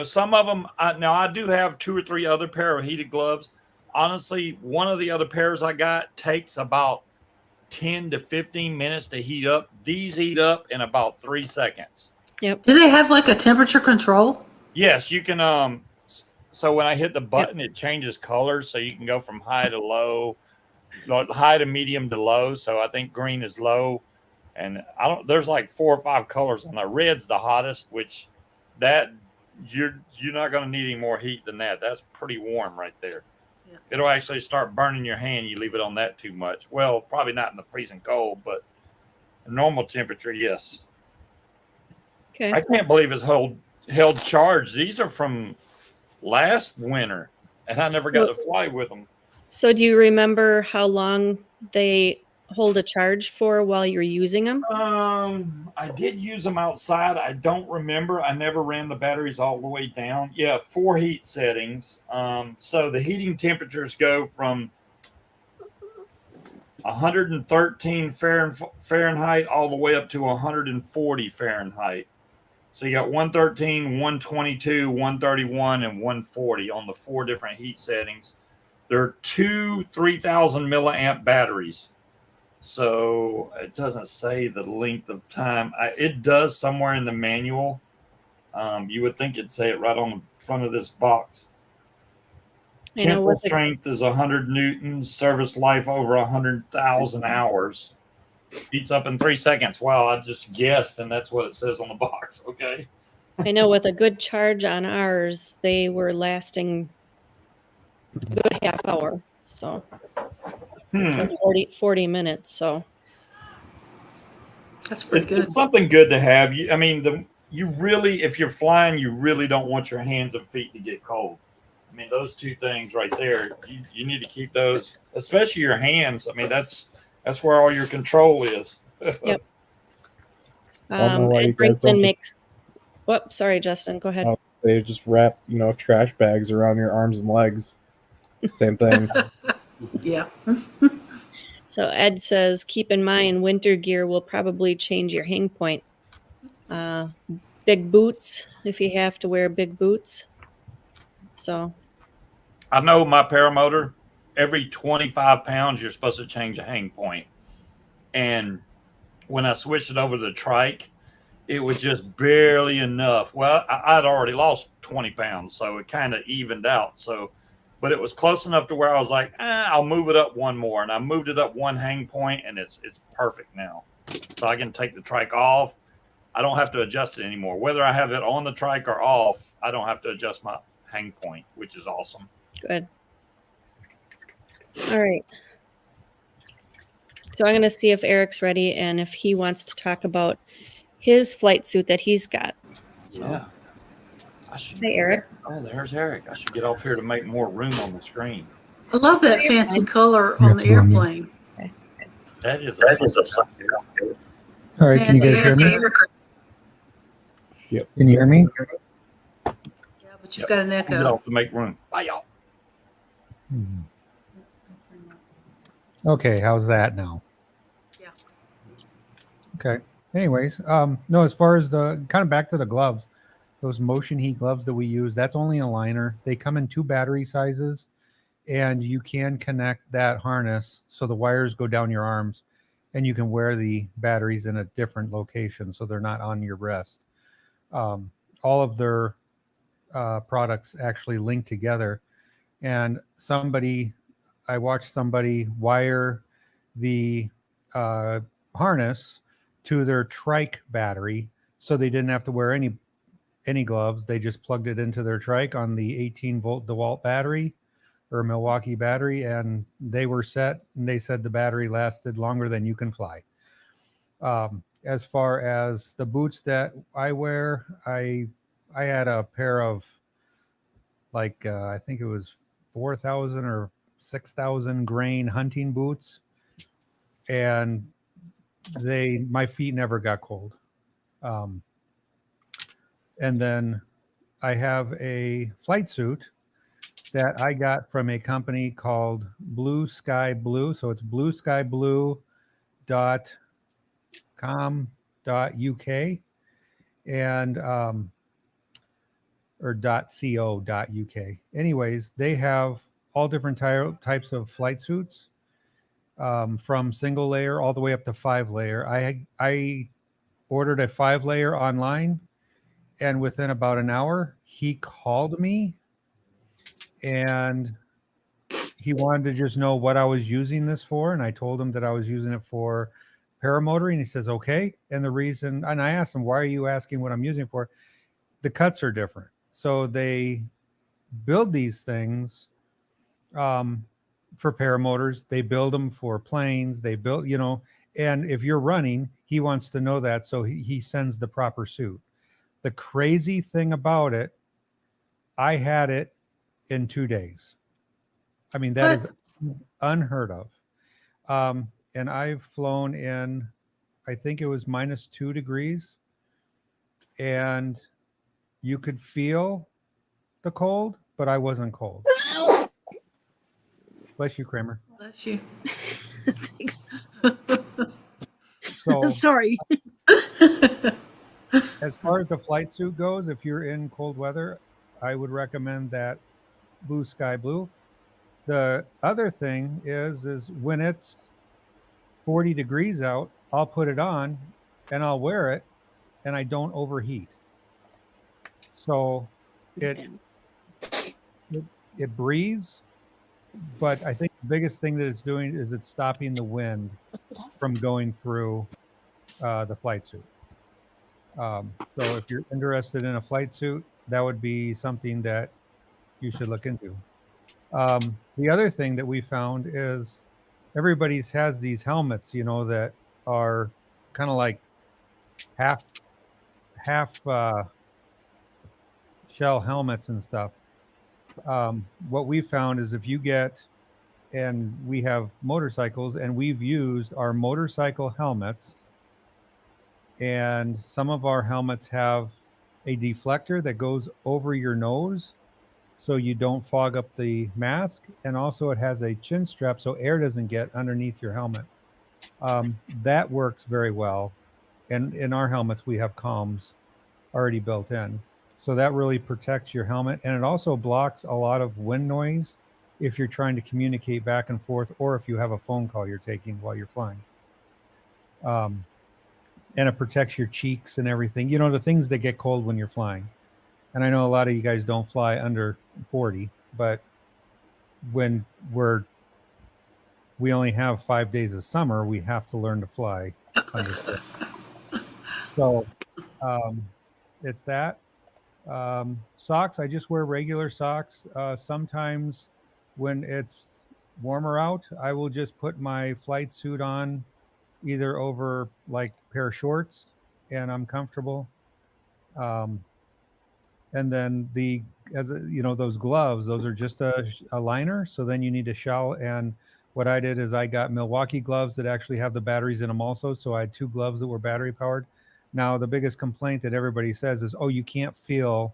[SPEAKER 7] Some of them. Now I do have 2 or 3 other pair of heated gloves. Honestly, one of the other pairs I got takes about 10 to 15 minutes to heat up. These heat up in about 3 seconds.
[SPEAKER 2] Yep.
[SPEAKER 3] Do they have like a temperature control?
[SPEAKER 7] Yes, you can. So when I hit the button, it changes colors, so you can go from high to low, high to medium to low. So I think green is low, and there's like 4 or 5 colors on that. Red's the hottest, which that you're not going to need any more heat than that. That's pretty warm right there.
[SPEAKER 3] Yeah.
[SPEAKER 7] It'll actually start burning your hand. You leave it on that too much. Well, probably not in the freezing cold, but normal temperature, yes.
[SPEAKER 2] Okay.
[SPEAKER 7] I can't believe it's held charge. These are from last winter, and I never got to fly with them.
[SPEAKER 2] So, do you remember how long they hold a charge for while you're using them?
[SPEAKER 7] I did use them outside. I don't remember. I never ran the batteries all the way down. Yeah, 4 heat settings. So the heating temperatures go from 113 Fahrenheit all the way up to 140 Fahrenheit. So you got 113, 122, 131, and 140 on the 4 different heat settings. There are 2 3,000 milliamp batteries. So it doesn't say the length of time. It does somewhere in the manual. You would think it'd say it right on the front of this box. Tensile strength is 100 newtons. Service life over 100,000 hours. Heats up in 3 seconds. Wow, I just guessed, and that's what it says on the box. Okay.
[SPEAKER 2] I know with a good charge on ours, they were lasting a good half hour. So 40 minutes. So
[SPEAKER 3] That's pretty good.
[SPEAKER 7] It's something good to have. You really, if you're flying, you really don't want your hands and feet to get cold. I mean, those 2 things right there, you need to keep those, especially your hands. I mean, that's where all your control is.
[SPEAKER 2] Yep.
[SPEAKER 8] Why you
[SPEAKER 2] And
[SPEAKER 8] guys
[SPEAKER 2] Brinkman
[SPEAKER 8] don't
[SPEAKER 2] makes. Whoops, sorry, Justin. Go ahead.
[SPEAKER 8] They just wrap, trash bags around your arms and legs. Same thing.
[SPEAKER 3] Yeah.
[SPEAKER 2] So Ed says, keep in mind, winter gear will probably change your hang point. Big boots, if you have to wear big boots. So
[SPEAKER 7] I know my paramotor, every 25 pounds, you're supposed to change a hang point. And when I switched it over to the trike, it was just barely enough. Well, I'd already lost 20 pounds, so it kind of evened out. But it was close enough to where I was like, I'll move it up one more. And I moved it up 1 hang point, and it's perfect now. So I can take the trike off. I don't have to adjust it anymore. Whether I have it on the trike or off, I don't have to adjust my hang point, which is awesome.
[SPEAKER 2] good. All right. So I'm going to see if Eric's ready and if he wants to talk about his flight suit that he's got. So,
[SPEAKER 7] Yeah.
[SPEAKER 2] Hey, Eric.
[SPEAKER 7] Oh, there's Eric. I should get off here to make more room on the screen.
[SPEAKER 3] I love that fancy color on the airplane.
[SPEAKER 7] That is a
[SPEAKER 5] All right, can you guys hear me?
[SPEAKER 8] Yep.
[SPEAKER 5] Can you hear me?
[SPEAKER 3] Yeah, but you've got an
[SPEAKER 7] Get
[SPEAKER 3] echo.
[SPEAKER 7] off to make room. Bye, y'all.
[SPEAKER 5] Hmm. Okay, how's that now?
[SPEAKER 3] Yeah.
[SPEAKER 5] Okay. Anyways, no, as far as the kind of back to the gloves, those motion heat gloves that we use, that's only a liner. They come in 2 battery sizes, and you can connect that harness so the wires go down your arms, and you can wear the batteries in a different location so they're not on your wrist. All of their products actually link together, and I watched somebody wire the harness to their trike battery, so they didn't have to wear any gloves. They just plugged it into their trike on the 18-volt DeWalt battery or Milwaukee battery, and they were set. And they said the battery lasted longer than you can fly. As far as the boots that I wear, I had a pair of I think it was 4,000 or 6,000 grain hunting boots, and my feet never got cold. And then I have a flight suit that I got from a company called Blue Sky Blue. So it's blueskyblue.com.uk and or .co.uk. Anyways, they have all different types of flight suits, from single layer all the way up to 5-layer. I ordered a 5-layer online, and within about an hour, he called me and he wanted to just know what I was using this for. And I told him that I was using it for paramotoring. And he says, okay. And the reason, and I asked him, why are you asking what I'm using it for? The cuts are different. So they build these things for paramotors. They build them for planes. They build, and if you're running, he wants to know that. So he sends the proper suit. The crazy thing about it, I had it in 2 days. I mean, that is unheard of. And I've flown in, I think it was -2 degrees, and you could feel the cold, but I wasn't cold. Bless you, Kramer.
[SPEAKER 3] Bless you.
[SPEAKER 5] So
[SPEAKER 4] Sorry.
[SPEAKER 5] as far as the flight suit goes, if you're in cold weather, I would recommend that Blue Sky Blue. The other thing is when it's 40 degrees out, I'll put it on and I'll wear it, and I don't overheat. So it breathes, but I think the biggest thing that it's doing is it's stopping the wind from going through the flight suit. So if you're interested in a flight suit, that would be something that you should look into. The other thing that we found is everybody's has these helmets, that are kind of like half shell helmets and stuff. What we found is if you get, and we have motorcycles, and we've used our motorcycle helmets, and some of our helmets have a deflector that goes over your nose so you don't fog up the mask, and also it has a chin strap so air doesn't get underneath your helmet. That works very well, and in our helmets we have comms already built in, so that really protects your helmet, and it also blocks a lot of wind noise if you're trying to communicate back and forth, or if you have a phone call you're taking while you're flying. And it protects your cheeks and everything, the things that get cold when you're flying. And I know a lot of you guys don't fly under 40, but when we only have 5 days of summer, we have to learn to fly under 40. So it's that. Socks, I just wear regular socks. Sometimes when it's warmer out, I will just put my flight suit on either over like a pair of shorts, and I'm comfortable. And then those gloves, those are just a liner. So then you need a shell. And what I did is I got Milwaukee gloves that actually have the batteries in them also. So I had 2 gloves that were battery powered. Now, the biggest complaint that everybody says is, oh, you can't feel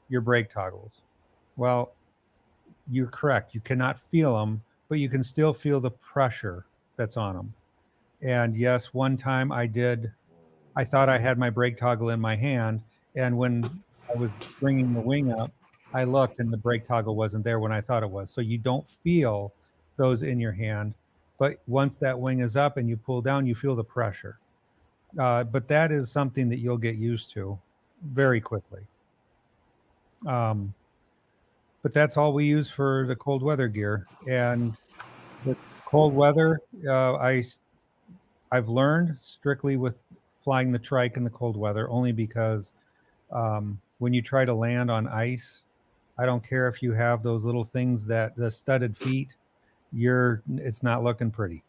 [SPEAKER 5] your brake toggles. Well, you're correct. You cannot feel them, but you can still feel the pressure that's on them. And yes, one time I thought I had my brake toggle in my hand. And when I was bringing the wing up, I looked and the brake toggle wasn't there when I thought it was. So you don't feel those in your hand. But once that wing is up and you pull down, you feel the pressure. But that is something that you'll get used to very quickly. But that's all we use for the cold weather gear. And the cold weather, I've learned strictly with flying the trike in the cold weather, only because when you try to land on ice, I don't care if you have those little things that the studded feet, it's not looking pretty.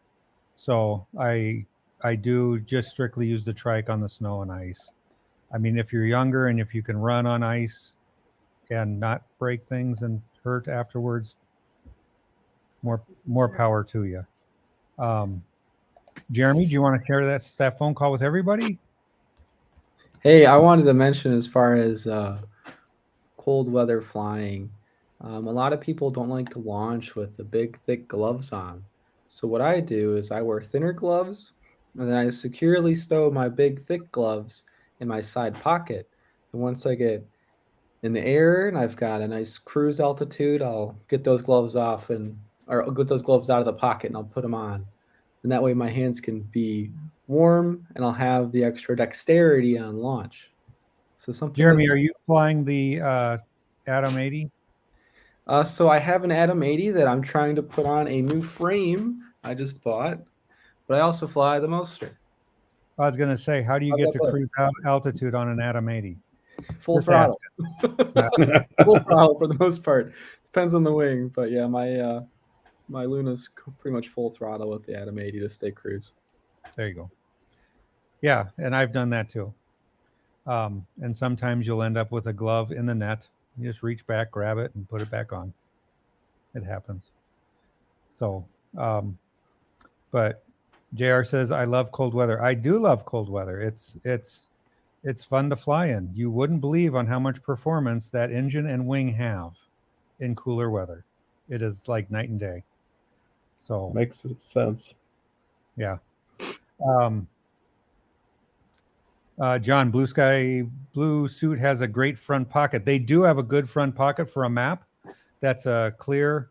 [SPEAKER 5] So I do just strictly use the trike on the snow and ice. I mean, if you're younger and if you can run on ice and not break things and hurt afterwards, more power to you. Jeremy, do you want to share that phone call with everybody?
[SPEAKER 9] Hey, I wanted to mention as far as cold weather flying, a lot of people don't like to launch with the big, thick gloves on. So what I do is I wear thinner gloves, and then I securely stow my big, thick gloves in my side pocket. And once I get in the air and I've got a nice cruise altitude, I'll get those gloves off or I'll get those gloves out of the pocket and I'll put them on. And that way my hands can be warm and I'll have the extra dexterity on launch. So something.
[SPEAKER 5] Jeremy, are you flying the Atom 80?
[SPEAKER 9] So I have an Atom 80 that I'm trying to put on a new frame I just bought, but I also fly the Monster.
[SPEAKER 5] I was going to say, how do you get to cruise altitude on an Atom 80?
[SPEAKER 9] Full throttle. Full throttle for the most part. Depends on the wing, but yeah, my Luna's pretty much full throttle with the Atom 80 to stay cruise.
[SPEAKER 5] There you go. Yeah, and I've done that too. And sometimes you'll end up with a glove in the net. You just reach back, grab it, and put it back on. It happens. So, but JR says, I love cold weather. I do love cold weather. It's fun to fly in. You wouldn't believe on how much performance that engine and wing have in cooler weather. It is like night and day. So
[SPEAKER 8] makes sense.
[SPEAKER 5] Yeah. John, Blue Suit has a great front pocket. They do have a good front pocket for a map. That's a clear.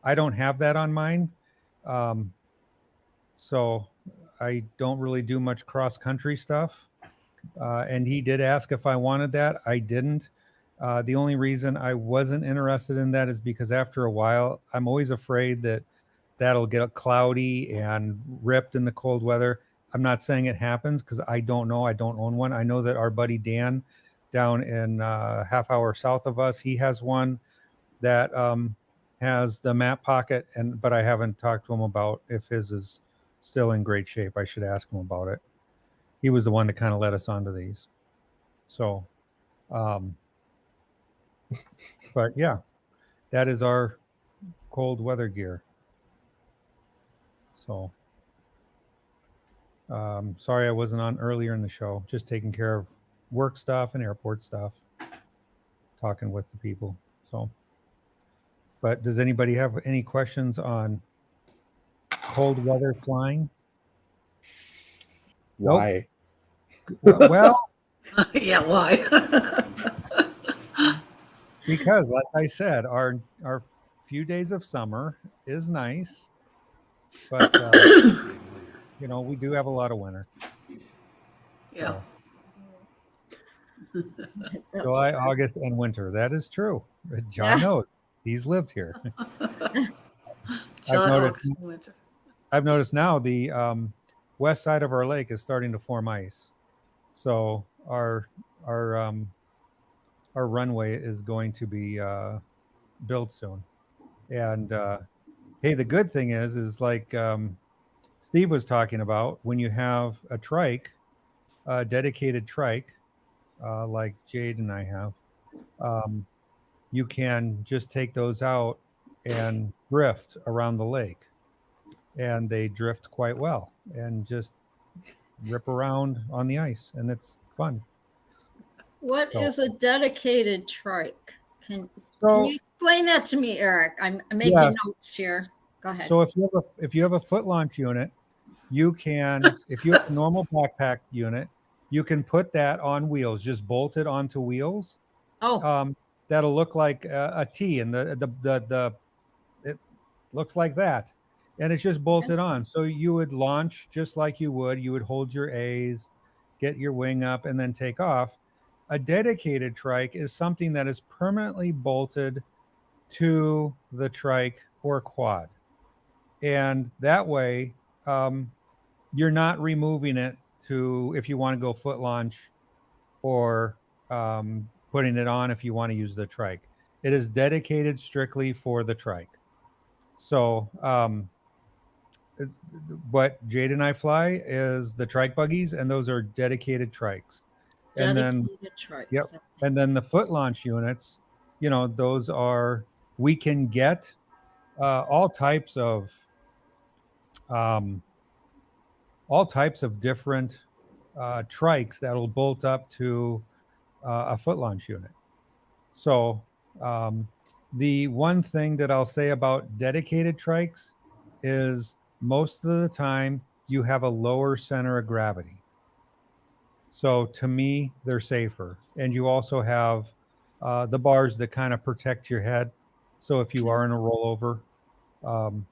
[SPEAKER 5] I don't have that on mine. So I don't really do much cross country stuff. And he did ask if I wanted that. I didn't. The only reason I wasn't interested in that is because after a while, I'm always afraid that that'll get cloudy and ripped in the cold weather. I'm not saying it happens because I don't know. I don't own one. I know that our buddy Dan down in half hour south of us, he has one that has the map pocket, but I haven't talked to him about if his is still in great shape. I should ask him about it. He was the one that kind of led us onto these. So, but yeah, that is our cold weather gear. So, sorry I wasn't on earlier in the show. Just taking care of work stuff and airport stuff, talking with the people. So, but does anybody have any questions on cold weather flying?
[SPEAKER 8] Why?
[SPEAKER 5] Nope. Well,
[SPEAKER 3] yeah, why?
[SPEAKER 5] because like I said, our few days of summer is nice, but you know, we do have a lot of winter.
[SPEAKER 3] Yeah.
[SPEAKER 5] So, July, August, and winter. That is true. John knows. He's lived here. I've noticed now the west side of our lake is starting to form ice. So our runway is going to be built soon. And hey, the good thing is like Steve was talking about, when you have a trike, a dedicated trike, like Jade and I have, you can just take those out and drift around the lake. And they drift quite well and just rip around on the ice, and it's fun.
[SPEAKER 6] What is a dedicated trike? Can you explain that to me, Eric? I'm making notes here. Go ahead.
[SPEAKER 5] So if you have a foot launch unit, you can, if you have a normal backpack unit, you can put that on wheels, just bolt it onto wheels.
[SPEAKER 6] Oh.
[SPEAKER 5] that'll look like a T, and the it looks like that, and it's just bolted on. So you would launch just like you would. You would hold your A's, get your wing up, and then take off. A dedicated trike is something that is permanently bolted to the trike or quad, and that way you're not removing it to if you want to go foot launch or putting it on if you want to use the trike. It is dedicated strictly for the trike. So what Jade and I fly is the trike buggies, and those are dedicated trikes. And then
[SPEAKER 6] Dedicated trikes.
[SPEAKER 5] yep, and then the foot launch units, those are, we can get all types of different trikes that'll bolt up to a foot launch unit. So the one thing that I'll say about dedicated trikes is most of the time you have a lower center of gravity. So to me, they're safer. And you also have the bars that kind of protect your head. So if you are in a rollover,
[SPEAKER 6] Do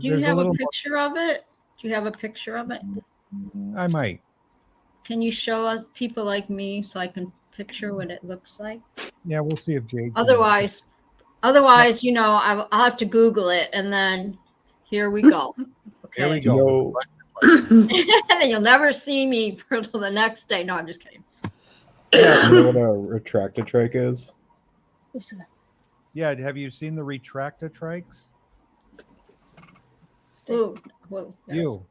[SPEAKER 6] you have a picture of it? Do you have a picture of it?
[SPEAKER 5] I might.
[SPEAKER 6] Can you show us, people like me, so I can picture what it looks like?
[SPEAKER 5] Yeah, we'll see if Jade.
[SPEAKER 6] Otherwise, I'll have to Google it, and then here we go. Okay.
[SPEAKER 5] Here we go.
[SPEAKER 6] And then you'll never see me until the next day. No, I'm just kidding.
[SPEAKER 8] You know what a retracted trike is?
[SPEAKER 5] Yeah, have you seen the retracta trikes?
[SPEAKER 6] Ooh, well, yes.
[SPEAKER 5] You,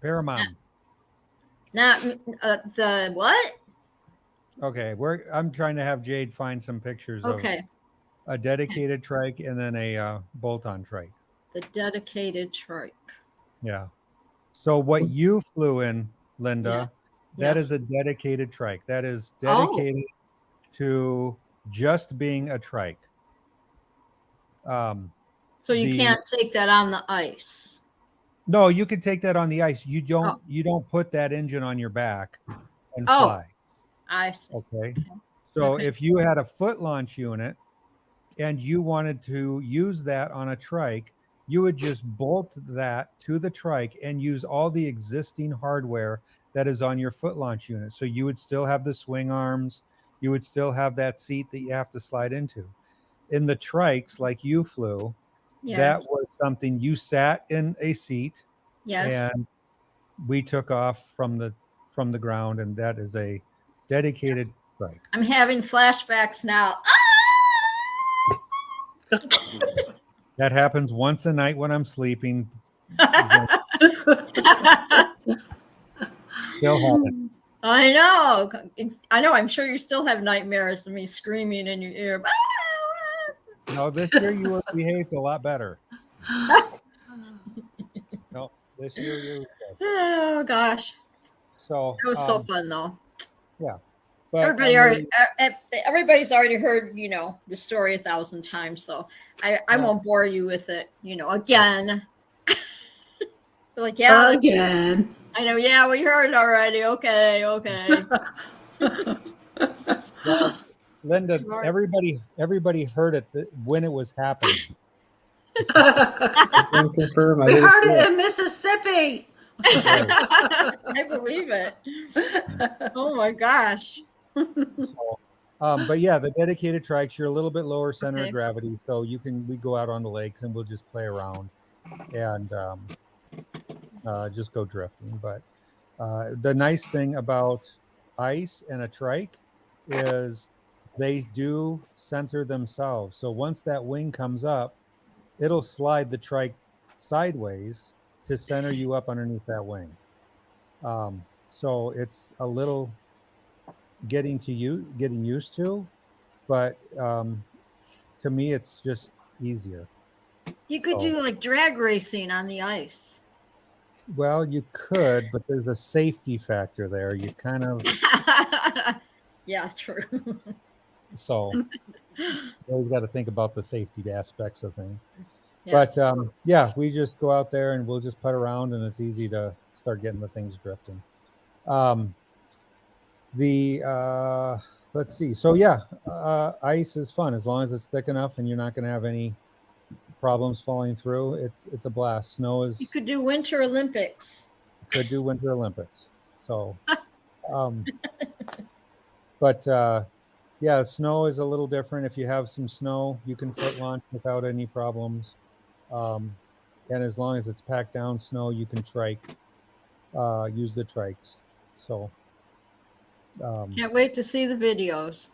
[SPEAKER 5] Paramount.
[SPEAKER 6] Not the what?
[SPEAKER 5] Okay, I'm trying to have Jade find some pictures
[SPEAKER 6] Okay,
[SPEAKER 5] of a dedicated trike and then a bolt-on trike.
[SPEAKER 6] the dedicated trike.
[SPEAKER 5] Yeah. So what you flew in, Linda, that is
[SPEAKER 6] Yes.
[SPEAKER 5] a dedicated trike. That is
[SPEAKER 6] Oh.
[SPEAKER 5] dedicated to just being a trike.
[SPEAKER 6] So you
[SPEAKER 5] the-
[SPEAKER 6] can't take that on the ice.
[SPEAKER 5] No, you can take that on the ice. You don't.
[SPEAKER 6] Oh.
[SPEAKER 5] You don't put that engine on your back and
[SPEAKER 6] Oh.
[SPEAKER 5] fly.
[SPEAKER 6] I see.
[SPEAKER 5] Okay. So
[SPEAKER 6] Okay.
[SPEAKER 5] if you had a foot launch unit and you wanted to use that on a trike, you would just bolt that to the trike and use all the existing hardware that is on your foot launch unit. So you would still have the swing arms, you would still have that seat that you have to slide into. In the trikes, like you flew,
[SPEAKER 6] Yes.
[SPEAKER 5] that was something you sat in a seat
[SPEAKER 6] Yes.
[SPEAKER 5] and we took off from the ground, and that is a dedicated trike.
[SPEAKER 6] I'm having flashbacks now.
[SPEAKER 5] That happens once a night when I'm sleeping. Still happen.
[SPEAKER 6] I know. I'm sure you still have nightmares of me screaming in your ear.
[SPEAKER 5] No, this year you were behaved a lot better. No, this year you.
[SPEAKER 6] Oh gosh,
[SPEAKER 5] So
[SPEAKER 6] it was so fun though.
[SPEAKER 5] yeah. But
[SPEAKER 6] Everybody's already heard the story 1,000 times, so I won't bore you with it. Again. Like
[SPEAKER 3] Again.
[SPEAKER 6] I know. Yeah, we heard it already. Okay.
[SPEAKER 5] well, Linda, everybody heard it when it was happening.
[SPEAKER 9] I can confirm. I
[SPEAKER 3] We
[SPEAKER 9] didn't
[SPEAKER 3] heard
[SPEAKER 9] see
[SPEAKER 3] it in Mississippi.
[SPEAKER 6] I believe it. Oh my gosh.
[SPEAKER 5] So, but yeah, the dedicated trikes, you're a little bit lower center
[SPEAKER 6] Okay.
[SPEAKER 5] of gravity, so we go out on the lakes and we'll just play around and just go drifting. But the nice thing about ice and a trike is they do center themselves. So once that wing comes up, it'll slide the trike sideways to center you up underneath that wing. So it's a little getting used to, but to me it's just easier.
[SPEAKER 6] You could do like drag racing on the ice.
[SPEAKER 5] Well, you could, but there's a safety factor there. You kind of
[SPEAKER 6] Yeah, true.
[SPEAKER 5] so you always got to think about the safety aspects of things.
[SPEAKER 6] Yeah.
[SPEAKER 5] But yeah, we just go out there and we'll just putt around, and it's easy to start getting the things drifting. Let's let's see. So yeah, ice is fun as long as it's thick enough and you're not going to have any problems falling through. It's a blast. Snow
[SPEAKER 6] You
[SPEAKER 5] is
[SPEAKER 6] could do Winter Olympics.
[SPEAKER 5] could do Winter Olympics. So, but yeah, snow is a little different. If you have some snow, you can foot launch without any problems. And as long as it's packed down snow, you can trike. Use the trikes. So.
[SPEAKER 6] Can't wait to see the videos.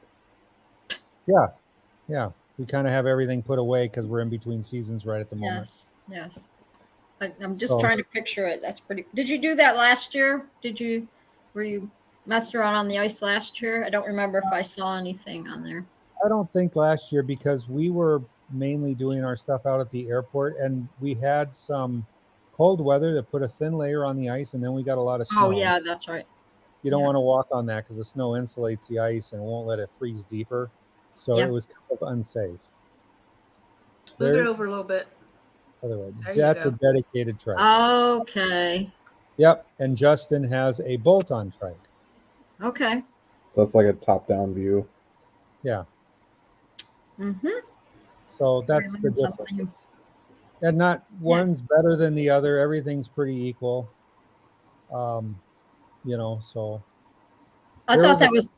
[SPEAKER 5] Yeah, we kind of have everything put away because we're in between seasons right at the moment.
[SPEAKER 6] Yes. I'm just
[SPEAKER 5] So-
[SPEAKER 6] trying to picture it. That's pretty. Did you do that last year? Were you messed around on the ice last year? I don't remember if I saw anything on there.
[SPEAKER 5] I don't think last year because we were mainly doing our stuff out at the airport and we had some cold weather that put a thin layer on the ice and then we got a lot of snow.
[SPEAKER 6] Oh yeah, that's right.
[SPEAKER 5] You don't
[SPEAKER 6] yeah.
[SPEAKER 5] want to walk on that because the snow insulates the ice and won't let it freeze deeper. So
[SPEAKER 6] Yeah.
[SPEAKER 5] it was kind of unsafe.
[SPEAKER 3] Move it
[SPEAKER 5] There-
[SPEAKER 3] over a little bit.
[SPEAKER 5] Otherwise,
[SPEAKER 3] There you
[SPEAKER 5] that's a
[SPEAKER 3] go.
[SPEAKER 5] dedicated trike.
[SPEAKER 6] Okay.
[SPEAKER 5] Yep, and Justin has a bolt-on trike.
[SPEAKER 6] Okay.
[SPEAKER 8] So that's like a top-down view.
[SPEAKER 5] Yeah,
[SPEAKER 6] Mm-hmm.
[SPEAKER 5] so that's the difference.
[SPEAKER 6] Something.
[SPEAKER 5] And not one's better than the other. Everything's pretty equal. So
[SPEAKER 6] I
[SPEAKER 5] There
[SPEAKER 6] thought
[SPEAKER 5] was
[SPEAKER 6] that was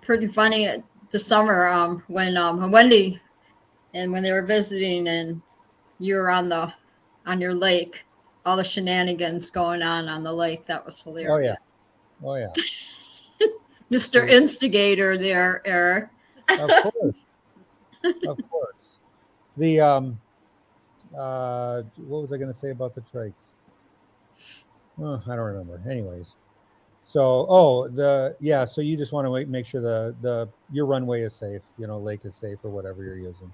[SPEAKER 6] pretty funny this summer when Wendy and when they were visiting and you were on your lake, all the shenanigans going on the lake. That was hilarious.
[SPEAKER 5] oh yeah,
[SPEAKER 6] Mr. Instigator there, Eric.
[SPEAKER 5] of course, of course. The what was I going to say about the trikes? Oh, I don't remember. Anyways, so so you just want to make sure your runway is safe, lake is safe or whatever you're using.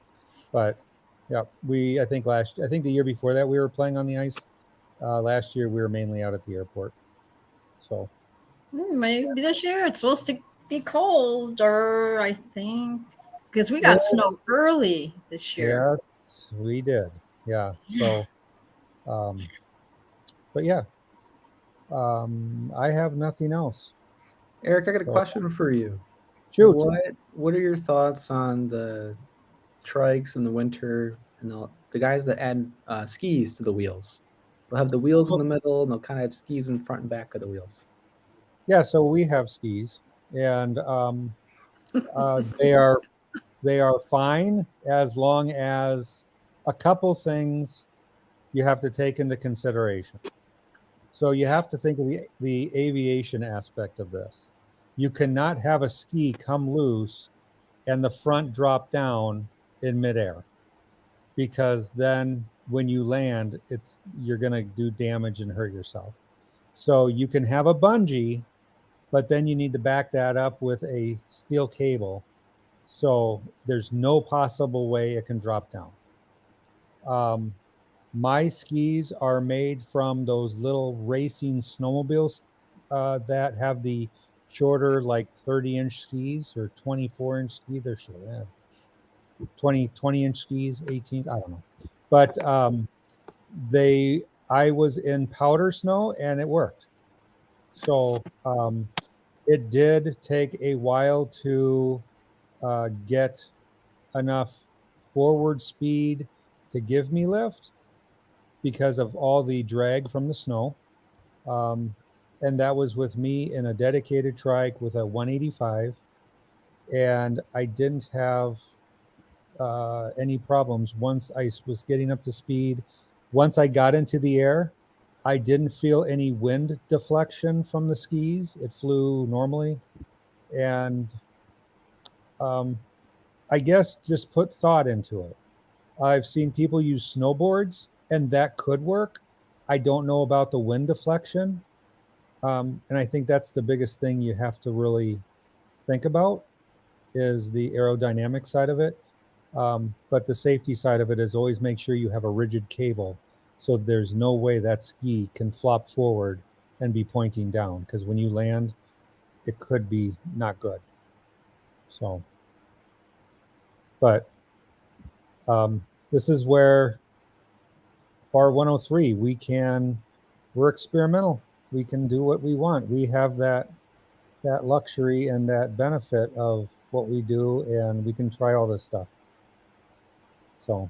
[SPEAKER 5] But yeah, I think the year before that we were playing on the ice. Last year we were mainly out at the airport. So
[SPEAKER 6] Maybe this year it's supposed to be colder, I think, because we got snow early this year.
[SPEAKER 5] yes, we did. Yeah. So, but yeah, I have nothing else.
[SPEAKER 9] Eric, I got a
[SPEAKER 5] So-
[SPEAKER 9] question for you.
[SPEAKER 5] Shoot.
[SPEAKER 9] What are your thoughts on the trikes in the winter and the guys that add skis to the wheels? They'll have the wheels in the middle and they'll kind of have skis in front and back of the wheels.
[SPEAKER 5] Yeah, so we have skis, and they are fine as long as a couple things you have to take into consideration. So you have to think of the aviation aspect of this. You cannot have a ski come loose and the front drop down in midair, because then when you land, you're going to do damage and hurt yourself. So you can have a bungee, but then you need to back that up with a steel cable. So there's no possible way it can drop down. My skis are made from those little racing snowmobiles that have the shorter, like 30-inch skis or 24-inch skis. They're short. Yeah. 20-inch skis, 18s, I don't know. But I was in powder snow and it worked. So it did take a while to get enough forward speed to give me lift because of all the drag from the snow. And that was with me in a dedicated trike with a 185. And I didn't have any problems once I was getting up to speed. Once I got into the air, I didn't feel any wind deflection from the skis. It flew normally. And I guess just put thought into it. I've seen people use snowboards and that could work. I don't know about the wind deflection. And I think that's the biggest thing you have to really think about is the aerodynamic side of it. But the safety side of it is always make sure you have a rigid cable so there's no way that ski can flop forward and be pointing down, because when you land, it could be not good. So, but this is where FAR 103, we're experimental. We can do what we want. We have that luxury and that benefit of what we do, and we can try all this stuff. So,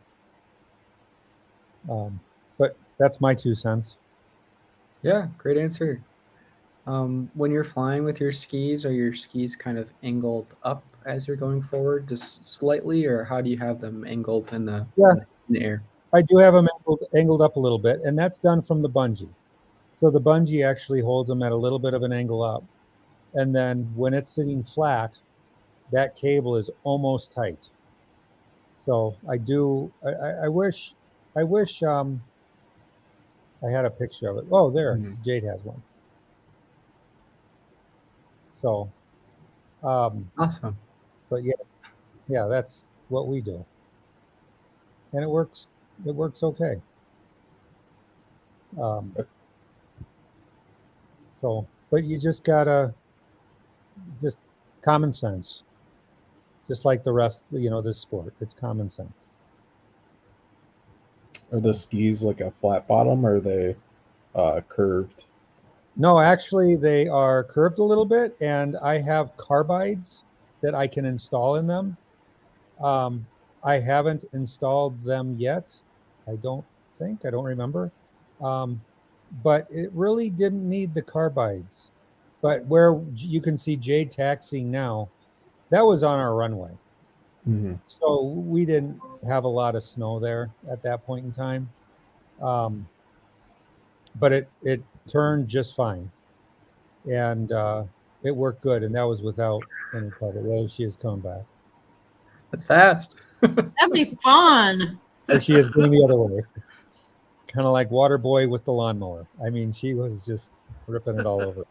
[SPEAKER 5] but that's my 2 cents.
[SPEAKER 9] Yeah, great answer. When you're flying with your skis, are your skis kind of angled up as you're going forward, just slightly, or how do you have them angled in the
[SPEAKER 5] Yeah.
[SPEAKER 9] in the air?
[SPEAKER 5] I do have them angled up a little bit, and that's done from the bungee. So the bungee actually holds them at a little bit of an angle up. And then when it's sitting flat, that cable is almost tight. So I wish I had a picture of it. Oh, there, Jade has one. So,
[SPEAKER 9] Awesome.
[SPEAKER 5] but yeah, that's what we do. And it works okay. So, but you just gotta, just common sense, just like the rest, this sport, it's common sense.
[SPEAKER 8] Are the skis like a flat bottom, or are they curved?
[SPEAKER 5] No, actually they are curved a little bit, and I have carbides that I can install in them. I haven't installed them yet. I don't remember. But it really didn't need the carbides. But where you can see Jade taxiing now, that was on our runway.
[SPEAKER 8] Mm-hmm.
[SPEAKER 5] So we didn't have a lot of snow there at that point in time. But it turned just fine. And it worked good. And that was without any carbide. There she is coming back.
[SPEAKER 9] That's fast.
[SPEAKER 6] That'd be fun.
[SPEAKER 5] There she is going the other way. Kind of like Waterboy with the lawnmower. I mean, she was just ripping it all over.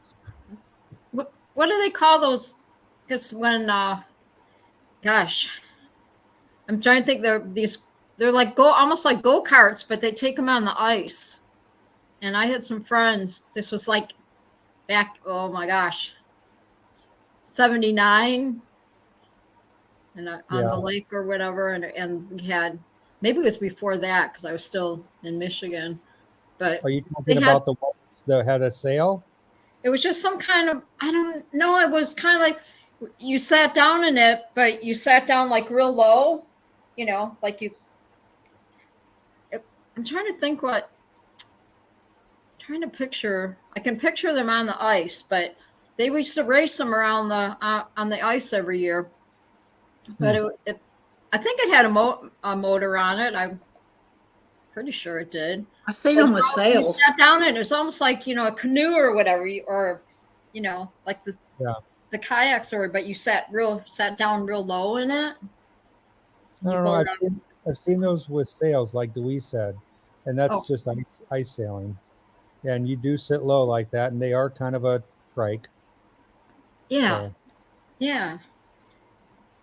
[SPEAKER 6] What do they call those? Because when, gosh, I'm trying to think. They're like almost like go-karts, but they take them on the ice. And I had some friends. This was like back, oh my gosh, 79, and on the lake or whatever. And we had, maybe it was before that because I was still in Michigan. But
[SPEAKER 5] are you talking about the ones that had a sail?
[SPEAKER 6] It was just some kind of, I don't know. It was kind of like you sat down in it, but you sat down like real low, like you. I'm trying to think trying to picture. I can picture them on the ice, but they used to race them around on the ice every year. But I think it had a motor on it. I'm pretty sure it did.
[SPEAKER 3] I've seen them with sails.
[SPEAKER 6] You sat down and it was almost like, a canoe or whatever, or, like the kayaks, but you sat down real low in it.
[SPEAKER 5] I don't know. I've seen those with sails, like Dewey said, and that's just ice sailing. And you do sit low like that, and they are kind of a trike.
[SPEAKER 6] Yeah.
[SPEAKER 5] So.
[SPEAKER 6] Yeah.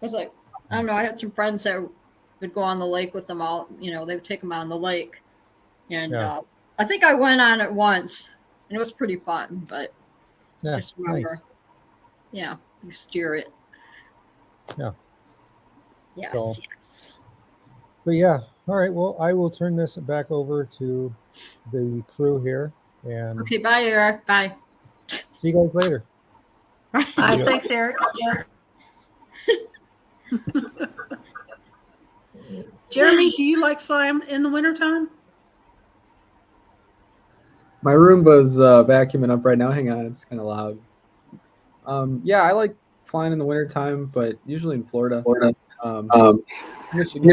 [SPEAKER 6] It's like, I don't know. I had some friends that would go on the lake with them all, they would take them on the lake. And I think I went on it once, and it was pretty fun, but just remember,
[SPEAKER 5] nice.
[SPEAKER 6] You steer it.
[SPEAKER 5] Yeah.
[SPEAKER 6] Yes,
[SPEAKER 5] so,
[SPEAKER 6] yes.
[SPEAKER 5] But yeah, all right. Well, I will turn this back over to the crew here. And
[SPEAKER 6] okay, bye, Eric. Bye.
[SPEAKER 5] See you guys later.
[SPEAKER 3] Bye. Thanks, Eric. Jeremy, do you like flying in the wintertime?
[SPEAKER 9] My Roomba's vacuuming up right now. Hang on, it's kind of loud. Yeah, I like flying in the wintertime, but usually in Florida. Michigan.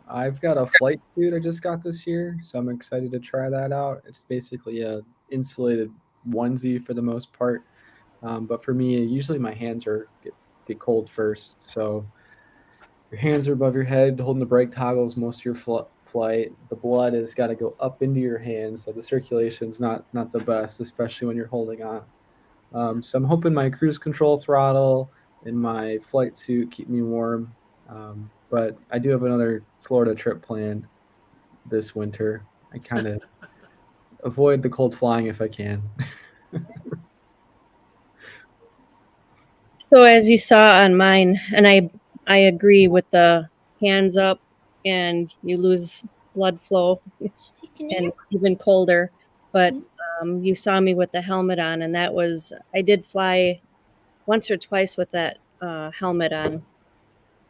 [SPEAKER 9] I've got a flight suit I just got this year, so I'm excited to try that out. It's basically a insulated onesie for the most part, but for me, usually my hands get cold first. So your hands are above your head, holding the brake toggles most of your flight. The blood has got to go up into your hands, so the circulation's not the best, especially when you're holding on. So I'm hoping my cruise control throttle and my flight suit keep me warm. But I do have another Florida trip planned this winter. I kind of avoid the cold flying if I can.
[SPEAKER 2] So as you saw on mine, and I agree with the hands up and you lose blood flow and even colder. But you saw me with the helmet on, and I did fly once or twice with that helmet on,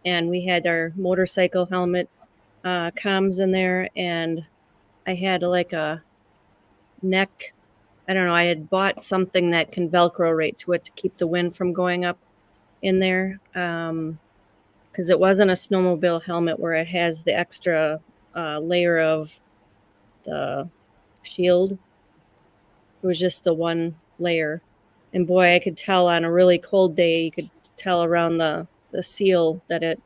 [SPEAKER 2] and we had our motorcycle helmet comms in there, and I had like a neck. I don't know. I had bought something that can Velcro right to it to keep the wind from going up in there, because it wasn't a snowmobile helmet where it has the extra layer of the shield. It was just the one layer, and boy, I could tell on a really cold day. You could tell around the seal that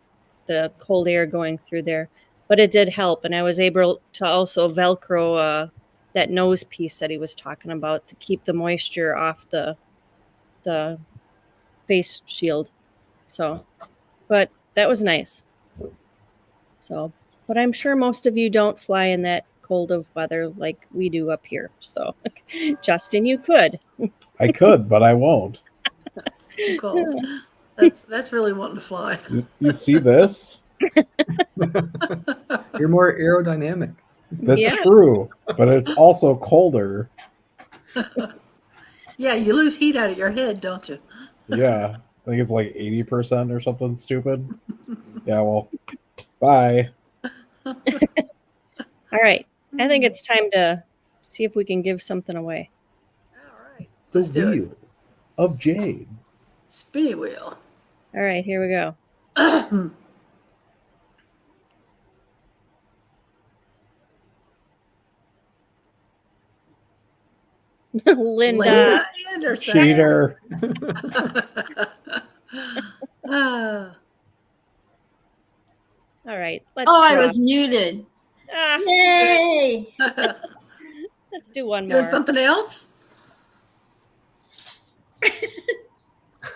[SPEAKER 2] the cold air going through there, but it did help, and I was able to also Velcro that nose piece that he was talking about to keep the moisture off the face shield. So, but that was nice. So, but I'm sure most of you don't fly in that cold of weather like we do up here. So, Justin, you could.
[SPEAKER 8] I could, but I won't.
[SPEAKER 3] Too cold. That's really wanting to fly.
[SPEAKER 8] You see this?
[SPEAKER 9] You're more aerodynamic.
[SPEAKER 8] That's
[SPEAKER 2] Yeah.
[SPEAKER 8] true, but it's also colder.
[SPEAKER 3] Yeah, you lose heat out of your head, don't you?
[SPEAKER 8] Yeah, I think it's like 80% or something stupid. Yeah, well, bye.
[SPEAKER 2] All right. I think it's time to see if we can give something away.
[SPEAKER 3] All right.
[SPEAKER 8] The
[SPEAKER 3] Let's do it.
[SPEAKER 8] wheel of Jade.
[SPEAKER 3] Spinny wheel.
[SPEAKER 2] All right, here we go. Linda.
[SPEAKER 3] Linda Anderson.
[SPEAKER 8] Cheater.
[SPEAKER 3] Ah,
[SPEAKER 2] All right. Let's
[SPEAKER 6] Oh, I
[SPEAKER 2] draw.
[SPEAKER 6] was muted.
[SPEAKER 2] Ah,
[SPEAKER 6] Yay!
[SPEAKER 2] let's do one
[SPEAKER 3] doing
[SPEAKER 2] more.
[SPEAKER 3] something else?
[SPEAKER 2] There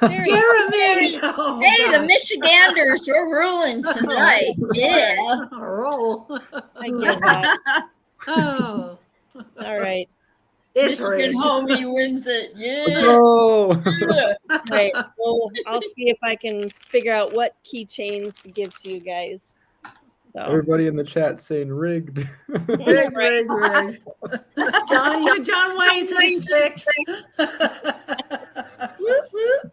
[SPEAKER 2] we go.
[SPEAKER 3] Jeremy! Oh,
[SPEAKER 6] Hey, the
[SPEAKER 3] gosh.
[SPEAKER 6] Michiganders, we're ruling tonight. Yeah.
[SPEAKER 3] On a roll.
[SPEAKER 2] I give up.
[SPEAKER 3] Oh,
[SPEAKER 2] All right.
[SPEAKER 3] it's
[SPEAKER 6] Michigan
[SPEAKER 3] rigged.
[SPEAKER 6] homie wins it.
[SPEAKER 9] Let's
[SPEAKER 6] Yeah.
[SPEAKER 9] go.
[SPEAKER 6] Yeah.
[SPEAKER 2] All right. Well, I'll see if I can figure out what keychains to give to you guys. So,
[SPEAKER 9] Everybody in the chat saying rigged.
[SPEAKER 3] Rigged, rigged, rigged. John Wayne says 6.
[SPEAKER 6] Whoop, whoop.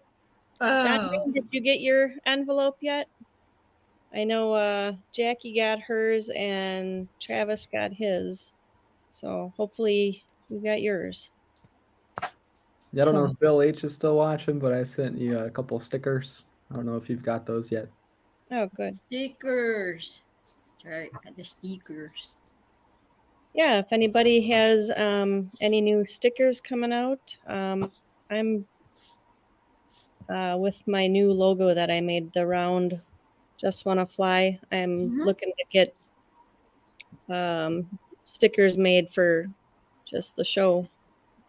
[SPEAKER 2] John
[SPEAKER 3] Oh,
[SPEAKER 2] Wayne, did you get your envelope yet? I know Jackie got hers and Travis got his. So hopefully you got yours.
[SPEAKER 9] Yeah, I don't know
[SPEAKER 2] So-
[SPEAKER 9] if Bill H is still watching, but I sent you a couple stickers. I don't know if you've got those yet.
[SPEAKER 2] Oh, good.
[SPEAKER 6] Stickers. That's right. Got the stickers.
[SPEAKER 2] Yeah, if anybody has any new stickers coming out, I'm with my new logo that I made, the round Just Wanna Fly. I'm
[SPEAKER 6] Mhm.
[SPEAKER 2] looking to get stickers made for just the show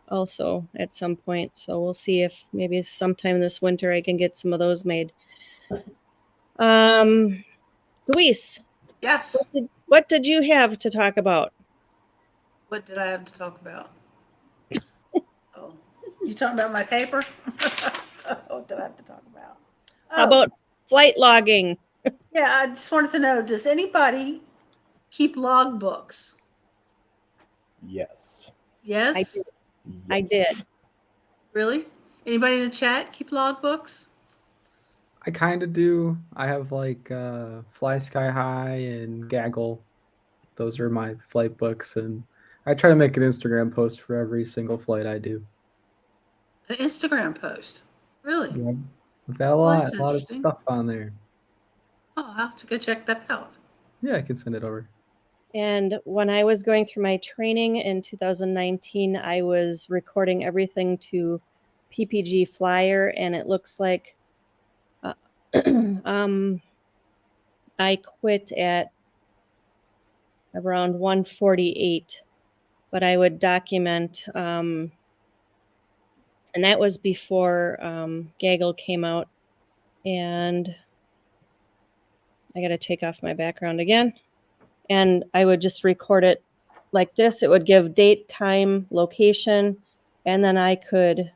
[SPEAKER 2] also at some point. So we'll see if maybe sometime this winter I can get some of those made. Luis,
[SPEAKER 3] yes.
[SPEAKER 2] what did you have to talk about?
[SPEAKER 3] What did I have to talk about? Oh, you talking about my paper? What did I have to talk about?
[SPEAKER 2] How
[SPEAKER 3] Oh,
[SPEAKER 2] about flight logging?
[SPEAKER 3] yeah, I just wanted to know, does anybody keep logbooks?
[SPEAKER 8] Yes.
[SPEAKER 3] Yes?
[SPEAKER 2] did. I did.
[SPEAKER 3] Really? Anybody in the chat keep logbooks?
[SPEAKER 9] I kind of do. I have like Fly Sky High and Gaggle. Those are my flight books, and I try to make an Instagram post for every single flight I do.
[SPEAKER 3] An Instagram post? Really?
[SPEAKER 9] Yeah, I've got a
[SPEAKER 3] Well,
[SPEAKER 9] lot,
[SPEAKER 3] that's
[SPEAKER 9] a lot of
[SPEAKER 3] interesting.
[SPEAKER 9] stuff on there.
[SPEAKER 3] Oh, I'll have to go check that out.
[SPEAKER 9] Yeah, I can send it over.
[SPEAKER 2] And when I was going through my training in 2019, I was recording everything to PPG Flyer, and it looks like I quit at around 148, but I would document, and that was before Gaggle came out. And I got to take off my background again. And I would just record it like this. It would give date, time, location, and then I could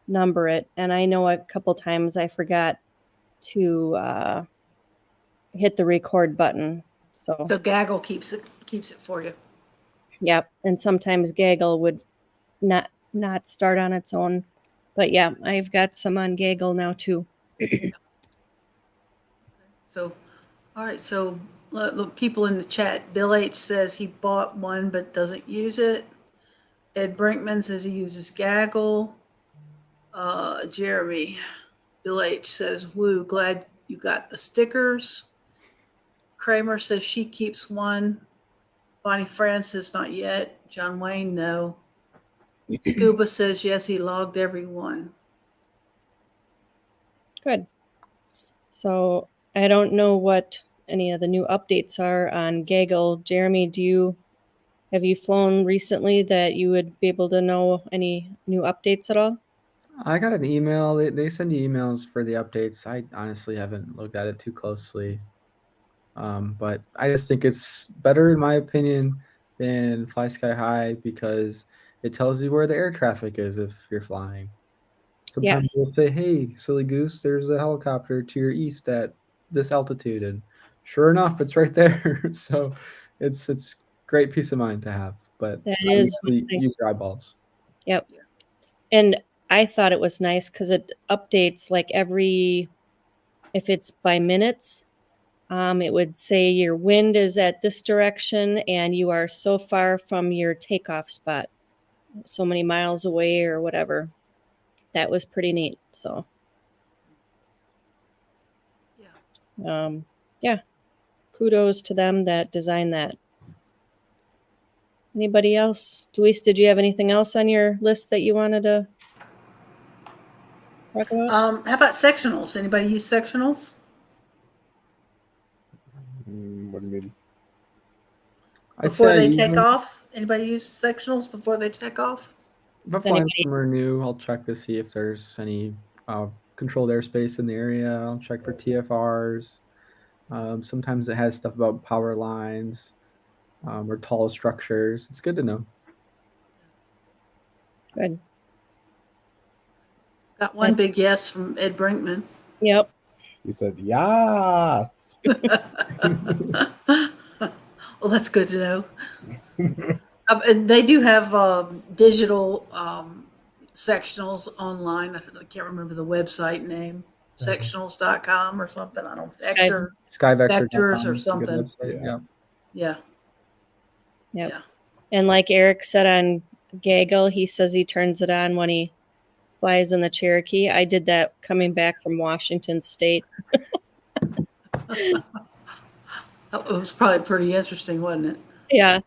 [SPEAKER 2] number it. And I know a couple times I forgot to hit the record button. So,
[SPEAKER 3] So Gaggle keeps it for you.
[SPEAKER 2] yep. And sometimes Gaggle would not start on its own. But yeah, I've got some on Gaggle now too.
[SPEAKER 3] So, all right. So, look, people in the chat. Bill H says he bought one but doesn't use it. Ed Brinkman says he uses Gaggle. Jeremy, Bill H says, "Woo, glad you got the stickers." Kramer says she keeps one. Bonnie Francis, not yet. John Wayne, no. Scuba says yes, he logged every one.
[SPEAKER 2] Good. So I don't know what any of the new updates are on Gaggle. Jeremy, have you flown recently that you would be able to know any new updates at all?
[SPEAKER 9] I got an email. They send you emails for the updates. I honestly haven't looked at it too closely. But I just think it's better, in my opinion, than Fly Sky High because it tells you where the air traffic is if you're flying. Sometimes
[SPEAKER 2] Yes.
[SPEAKER 9] they'll say, "Hey, silly goose, there's a helicopter to your east at this altitude," and sure enough, it's right there. So it's great peace of mind to have. But
[SPEAKER 2] That is
[SPEAKER 9] obviously,
[SPEAKER 2] nice.
[SPEAKER 9] use your eyeballs.
[SPEAKER 2] Yep. And I thought it was nice because it updates like if it's by minutes, it would say your wind is at this direction and you are so far from your takeoff spot, so many miles away or whatever. That was pretty neat. So, yeah, kudos to them that designed that. Anybody else? Luis, did you have anything else on your list that you wanted to talk about?
[SPEAKER 3] How about sectionals? Anybody use sectionals?
[SPEAKER 8] What do you mean?
[SPEAKER 9] I'd
[SPEAKER 3] Before
[SPEAKER 9] say I
[SPEAKER 3] they
[SPEAKER 9] use
[SPEAKER 3] take
[SPEAKER 9] them.
[SPEAKER 3] off? Anybody use sectionals before they take off?
[SPEAKER 9] If I find
[SPEAKER 2] Anybody?
[SPEAKER 9] somewhere new, I'll check to see if there's any controlled airspace in the area. I'll check for TFRs. Sometimes it has stuff about power lines or tall structures. It's good to know.
[SPEAKER 2] Good.
[SPEAKER 3] Got one big yes from Ed Brinkman.
[SPEAKER 2] Yep.
[SPEAKER 8] You said yes.
[SPEAKER 3] Well, that's good to know. And they do have digital sectionals online. I can't remember the website name. Sectionals.com or something. I don't know. Vector.
[SPEAKER 9] Skyvector.com
[SPEAKER 3] Vectors or
[SPEAKER 9] is a good
[SPEAKER 3] something.
[SPEAKER 9] website,
[SPEAKER 8] Yeah.
[SPEAKER 3] Yeah.
[SPEAKER 2] Yep.
[SPEAKER 3] Yeah.
[SPEAKER 2] And like Eric said on Gaggle, he says he turns it on when he flies in the Cherokee. I did that coming back from Washington State.
[SPEAKER 3] It was probably pretty interesting, wasn't it?
[SPEAKER 2] Yeah.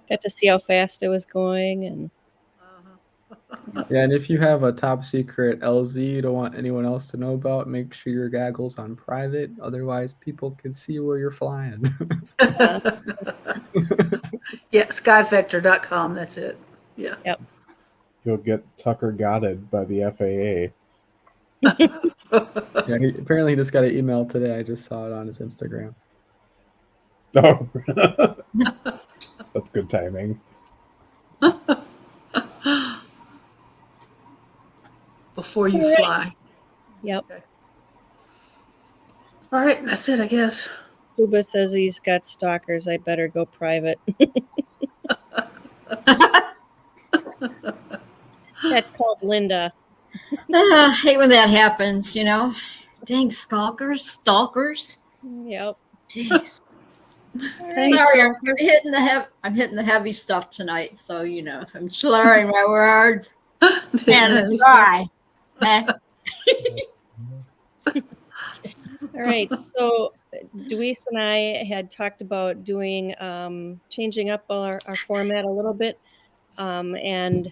[SPEAKER 2] Got to see how fast it was going. And
[SPEAKER 9] Yeah, and if you have a top secret LZ you don't want anyone else to know about, make sure your Gaggle's on private. Otherwise, people can see where you're flying.
[SPEAKER 3] Yeah, skyvector.com. That's it. Yeah.
[SPEAKER 2] Yep.
[SPEAKER 8] You'll get Tucker Gotted by the FAA.
[SPEAKER 9] Yeah, apparently he just got an email today. I just saw it on his Instagram.
[SPEAKER 8] Oh, that's good timing.
[SPEAKER 3] Before you fly.
[SPEAKER 2] Yep.
[SPEAKER 3] Okay. All right, that's it, I guess.
[SPEAKER 2] Kuba says he's got stalkers. I better go private. That's called Linda.
[SPEAKER 6] I hate when that happens, you know. Dang stalkers.
[SPEAKER 2] Yep.
[SPEAKER 6] Jeez.
[SPEAKER 3] Thanks,
[SPEAKER 6] Sorry,
[SPEAKER 3] Stalker.
[SPEAKER 6] I'm hitting the heavy stuff tonight, so you know if I'm slurring my words and try.
[SPEAKER 2] All right. So Deweese and I had talked about doing changing up our format a little bit. And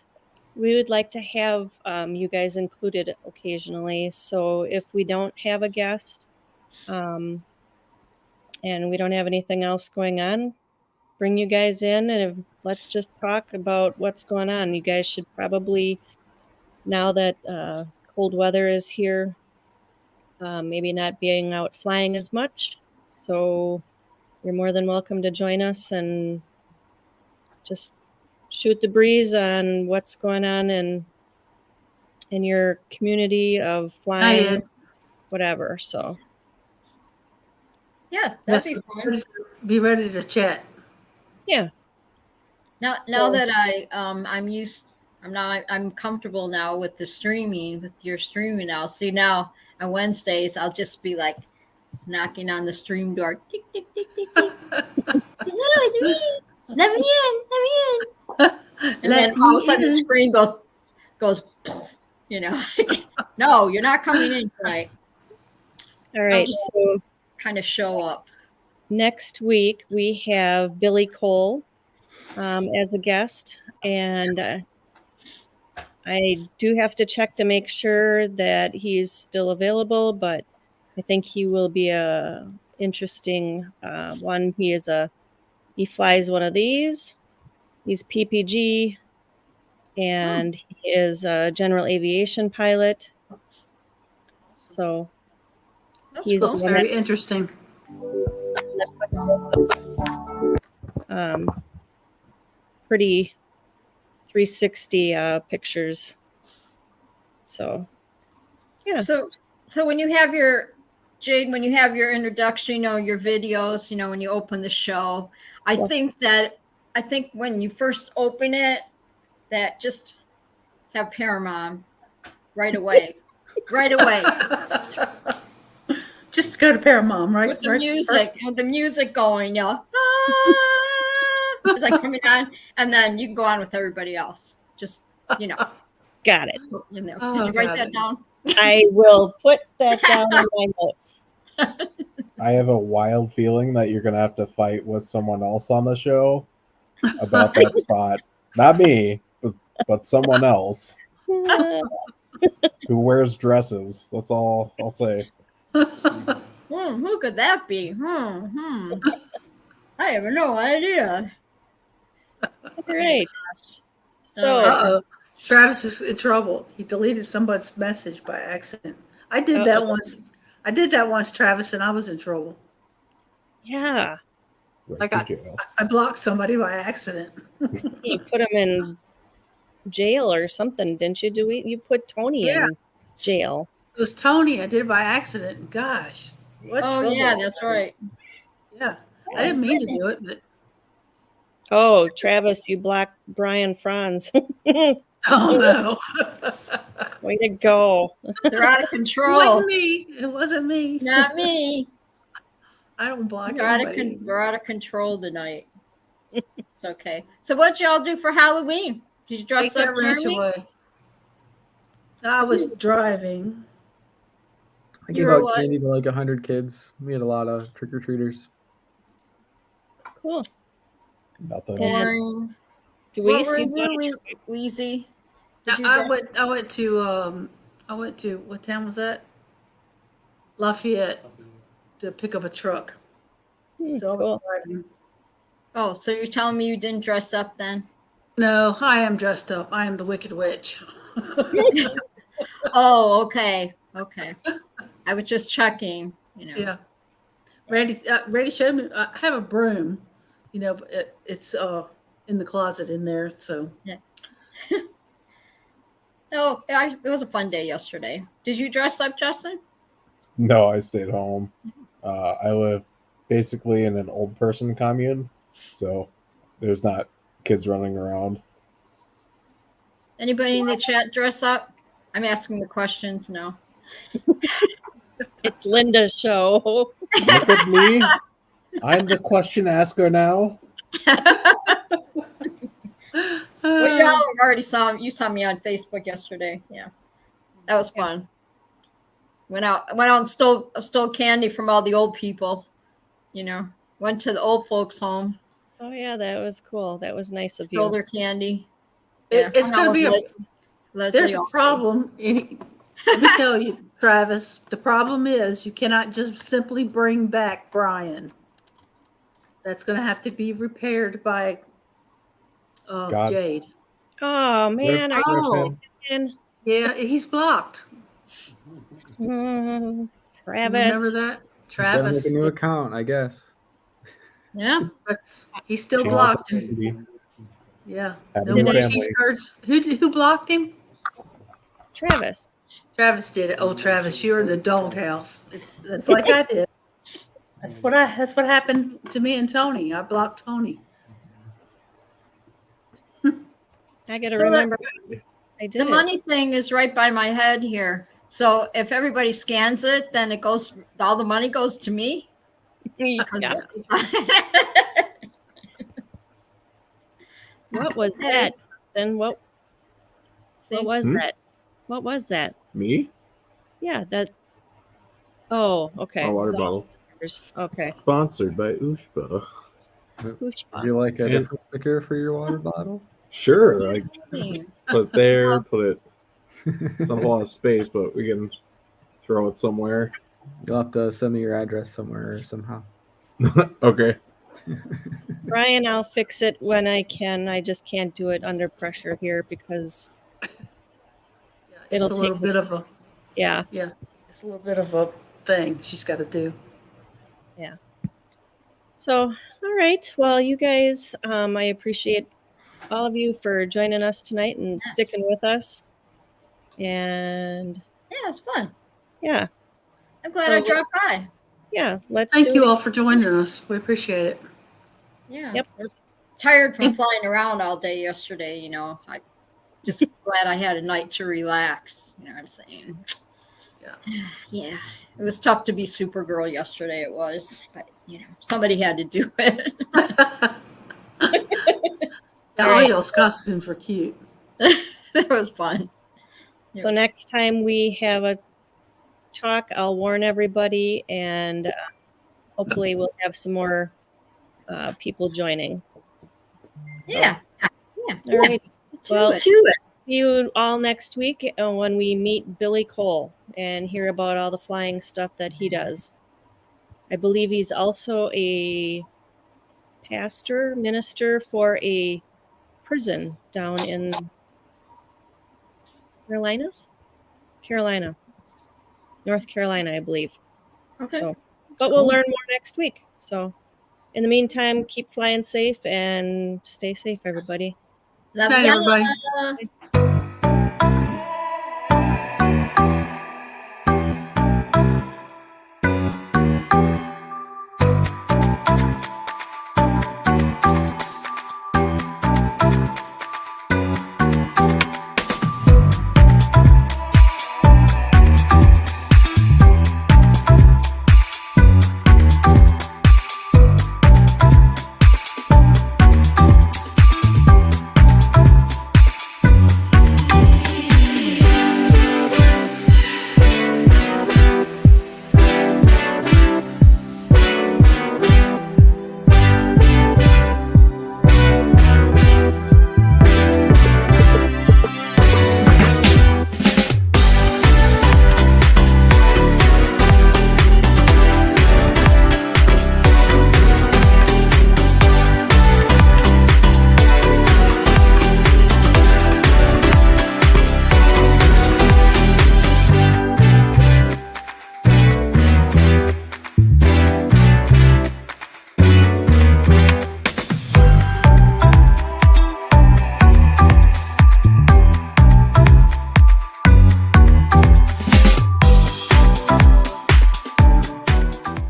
[SPEAKER 2] we would like to have you guys included occasionally. So if we don't have a guest and we don't have anything else going on, bring you guys in and let's just talk about what's going on. You guys should probably, now that cold weather is here, maybe not being out flying as much. So you're more than welcome to join us and just shoot the breeze on what's going on in your community of flying,
[SPEAKER 3] Ed.
[SPEAKER 2] whatever. So
[SPEAKER 6] Yeah, that'd be fun.
[SPEAKER 3] Be ready to chat.
[SPEAKER 2] yeah.
[SPEAKER 6] Now
[SPEAKER 2] So-
[SPEAKER 6] that I'm used I'm comfortable now with the streaming, with your streaming now. See, now on Wednesdays, I'll just be like knocking on the stream door. Tick, tick, tick, tick, tick. Hello, it's me. Let me in. And
[SPEAKER 3] Let
[SPEAKER 6] then all of a
[SPEAKER 3] me
[SPEAKER 6] sudden the
[SPEAKER 3] in.
[SPEAKER 6] screen goes, you know, no, you're not coming in tonight.
[SPEAKER 2] All right.
[SPEAKER 6] just-
[SPEAKER 2] So
[SPEAKER 6] Kind of show up.
[SPEAKER 2] next week we have Billy Cole as a guest, and I do have to check to make sure that he's still available, but I think he will be a interesting one. He flies one of these. He's PPG, and he is a general aviation pilot. So
[SPEAKER 6] That's
[SPEAKER 2] He's
[SPEAKER 6] cool.
[SPEAKER 3] Looks
[SPEAKER 2] one
[SPEAKER 3] very interesting.
[SPEAKER 2] pretty 360 pictures. So yeah.
[SPEAKER 6] So when you have your Jade, when you have your introduction, you know, your videos, you know, when you open the show, I think when you first open it, that just have Paramount right away. Right away.
[SPEAKER 3] Just go to Paramount, right?
[SPEAKER 6] With the
[SPEAKER 3] right?
[SPEAKER 6] music, with the music going, you know. Ah, it's like coming on, and then you can go on with everybody else. Just, you know.
[SPEAKER 2] Got it.
[SPEAKER 6] You know.
[SPEAKER 3] Oh,
[SPEAKER 6] Did you write
[SPEAKER 3] got
[SPEAKER 6] that
[SPEAKER 3] it.
[SPEAKER 6] down?
[SPEAKER 2] I will put that down in my notes.
[SPEAKER 8] I have a wild feeling that you're gonna have to fight with someone else on the show about that spot. Not me, but someone else who wears dresses. That's all I'll say.
[SPEAKER 6] Who could that be? I have no idea.
[SPEAKER 2] All right. So
[SPEAKER 3] Uh-oh. Travis is in trouble. He deleted somebody's message by accident. I did that once, Travis, and I was in trouble.
[SPEAKER 2] yeah,
[SPEAKER 8] Right
[SPEAKER 3] I got-
[SPEAKER 8] to jail.
[SPEAKER 3] I blocked somebody by accident.
[SPEAKER 2] you put him in jail or something, didn't you? You put Tony in jail?
[SPEAKER 3] It was Tony. I did it by accident. Gosh. What
[SPEAKER 6] Oh
[SPEAKER 3] trouble.
[SPEAKER 6] yeah, that's right.
[SPEAKER 3] Yeah. I didn't mean to do it, but
[SPEAKER 2] Oh, Travis, you blocked Brian Franz.
[SPEAKER 3] oh no.
[SPEAKER 2] Way to go.
[SPEAKER 6] They're out of
[SPEAKER 3] It
[SPEAKER 6] control.
[SPEAKER 3] wasn't me. It wasn't me.
[SPEAKER 6] Not me.
[SPEAKER 3] I don't block
[SPEAKER 6] We're out of
[SPEAKER 3] anybody.
[SPEAKER 6] we're out of control tonight. It's okay. So what y'all do for Halloween? Did you dress
[SPEAKER 3] Take
[SPEAKER 6] up,
[SPEAKER 3] that wrench
[SPEAKER 6] Jeremy?
[SPEAKER 3] away. I was driving.
[SPEAKER 9] I
[SPEAKER 6] You
[SPEAKER 9] gave
[SPEAKER 6] were
[SPEAKER 9] out
[SPEAKER 6] what?
[SPEAKER 9] candy to like 100 kids. We had a lot of trick or treaters.
[SPEAKER 2] Cool.
[SPEAKER 8] Nothing.
[SPEAKER 6] Boring.
[SPEAKER 2] Do
[SPEAKER 6] What
[SPEAKER 2] we
[SPEAKER 6] were
[SPEAKER 2] see
[SPEAKER 6] you, Wheezy?
[SPEAKER 3] Yeah,
[SPEAKER 6] Did you
[SPEAKER 3] I
[SPEAKER 6] dress-
[SPEAKER 3] went to what town was that? Lafayette to pick up a truck. So I was
[SPEAKER 2] cool.
[SPEAKER 3] driving.
[SPEAKER 6] Oh, so you're telling me you didn't dress up then?
[SPEAKER 3] No, I am dressed up. I am the Wicked Witch.
[SPEAKER 6] Oh, okay. Okay. I was just checking, you know.
[SPEAKER 3] Yeah. Randy showed me. I have a broom, you know, but it's in the closet in there. So
[SPEAKER 6] No, it was a fun day yesterday. Did you dress up, Justin?
[SPEAKER 8] No, I stayed home. I live basically in an old person commune, so there's not kids running around.
[SPEAKER 6] Anybody in the chat dress up? I'm asking the questions. No.
[SPEAKER 2] It's Linda's show.
[SPEAKER 8] Look at me. I'm the question asker now.
[SPEAKER 6] Well, y'all already you saw me on Facebook yesterday. Yeah, that was fun. Went out and stole candy from all the old people. You know, went to the old folks' home,
[SPEAKER 2] Oh yeah, that was cool. That was nice of
[SPEAKER 6] stole
[SPEAKER 2] you.
[SPEAKER 6] their candy.
[SPEAKER 3] it's going to be
[SPEAKER 6] Leslie
[SPEAKER 3] there's a
[SPEAKER 6] also.
[SPEAKER 3] problem. Let me tell you, Travis, the problem is you cannot just simply bring back Brian. That's going to have to be repaired by
[SPEAKER 8] God.
[SPEAKER 3] Jade.
[SPEAKER 2] Oh man, are
[SPEAKER 8] Where's
[SPEAKER 6] Oh.
[SPEAKER 8] him?
[SPEAKER 2] you
[SPEAKER 3] Yeah, he's blocked.
[SPEAKER 2] Travis?
[SPEAKER 3] Remember that?
[SPEAKER 9] Gotta
[SPEAKER 3] Travis.
[SPEAKER 9] make a new account, I guess.
[SPEAKER 6] Yeah.
[SPEAKER 3] He's still
[SPEAKER 8] Change
[SPEAKER 3] blocked.
[SPEAKER 8] custody.
[SPEAKER 3] Yeah.
[SPEAKER 8] Have
[SPEAKER 3] No
[SPEAKER 8] a new
[SPEAKER 3] more
[SPEAKER 8] family.
[SPEAKER 3] cheese curds. Who blocked him?
[SPEAKER 2] Travis.
[SPEAKER 3] Travis did it. Oh, Travis, you're in the doghouse. That's like I did. That's what happened to me and Tony. I blocked Tony.
[SPEAKER 2] I got to
[SPEAKER 6] So
[SPEAKER 2] remember. I did
[SPEAKER 6] The
[SPEAKER 2] it.
[SPEAKER 6] money thing is right by my head here. So if everybody scans it, then it goes, all the money goes to me. 'Cause
[SPEAKER 2] Yeah. What was
[SPEAKER 6] Hey.
[SPEAKER 2] that? Then what
[SPEAKER 6] See?
[SPEAKER 2] was
[SPEAKER 8] Hmm?
[SPEAKER 2] that? What was that?
[SPEAKER 8] Me?
[SPEAKER 2] Yeah, that. Oh, okay.
[SPEAKER 8] A water
[SPEAKER 2] It's all
[SPEAKER 8] bottle.
[SPEAKER 2] stickers. Okay.
[SPEAKER 8] Sponsored by Ushba.
[SPEAKER 9] Would
[SPEAKER 2] Pushpa.
[SPEAKER 9] you like a
[SPEAKER 8] And-
[SPEAKER 9] different sticker for your water bottle?
[SPEAKER 8] Sure, like
[SPEAKER 6] Hmm.
[SPEAKER 8] put it there, put it. It's not a whole lot of space, but we can throw it somewhere.
[SPEAKER 9] You'll have to send me your address somewhere somehow.
[SPEAKER 8] Okay.
[SPEAKER 2] Brian, I'll fix it when I can. I just can't do it under pressure here because It'll
[SPEAKER 3] It's a little
[SPEAKER 2] take-
[SPEAKER 3] bit of a,
[SPEAKER 2] yeah.
[SPEAKER 3] it's a little bit of a thing she's got to do.
[SPEAKER 2] So, all right. Well, you guys, I appreciate all of you for joining us tonight and
[SPEAKER 6] Yes.
[SPEAKER 2] sticking with us. And
[SPEAKER 6] Yeah, it's fun.
[SPEAKER 2] yeah,
[SPEAKER 6] I'm glad
[SPEAKER 2] So
[SPEAKER 6] I dropped by.
[SPEAKER 2] yeah, let's
[SPEAKER 3] Thank
[SPEAKER 2] do
[SPEAKER 3] you
[SPEAKER 2] it.
[SPEAKER 3] all for joining us. We appreciate it.
[SPEAKER 6] Yeah.
[SPEAKER 2] Yep.
[SPEAKER 6] I was tired from flying around all day yesterday, you know. I just glad I had a night to relax. You know what I'm saying?
[SPEAKER 3] Yeah.
[SPEAKER 6] Yeah. It was tough to be Supergirl yesterday, it was. But you know, somebody had to do it.
[SPEAKER 3] All y'all's costumes were cute.
[SPEAKER 6] It was fun. It
[SPEAKER 2] So
[SPEAKER 6] was-
[SPEAKER 2] next time we have a talk, I'll warn everybody, and hopefully we'll have some more people joining. So,
[SPEAKER 6] Yeah.
[SPEAKER 2] All right.
[SPEAKER 6] To
[SPEAKER 2] Well,
[SPEAKER 6] it.
[SPEAKER 2] see you all next week when we meet Billy Cole and hear about all the flying stuff that he does. I believe he's also a minister for a prison down in North Carolina, I believe.
[SPEAKER 6] Okay.
[SPEAKER 2] So, but we'll learn more next week. So, in the meantime, keep flying safe and stay safe, everybody.
[SPEAKER 6] Love
[SPEAKER 3] Night,
[SPEAKER 6] ya.
[SPEAKER 3] everybody.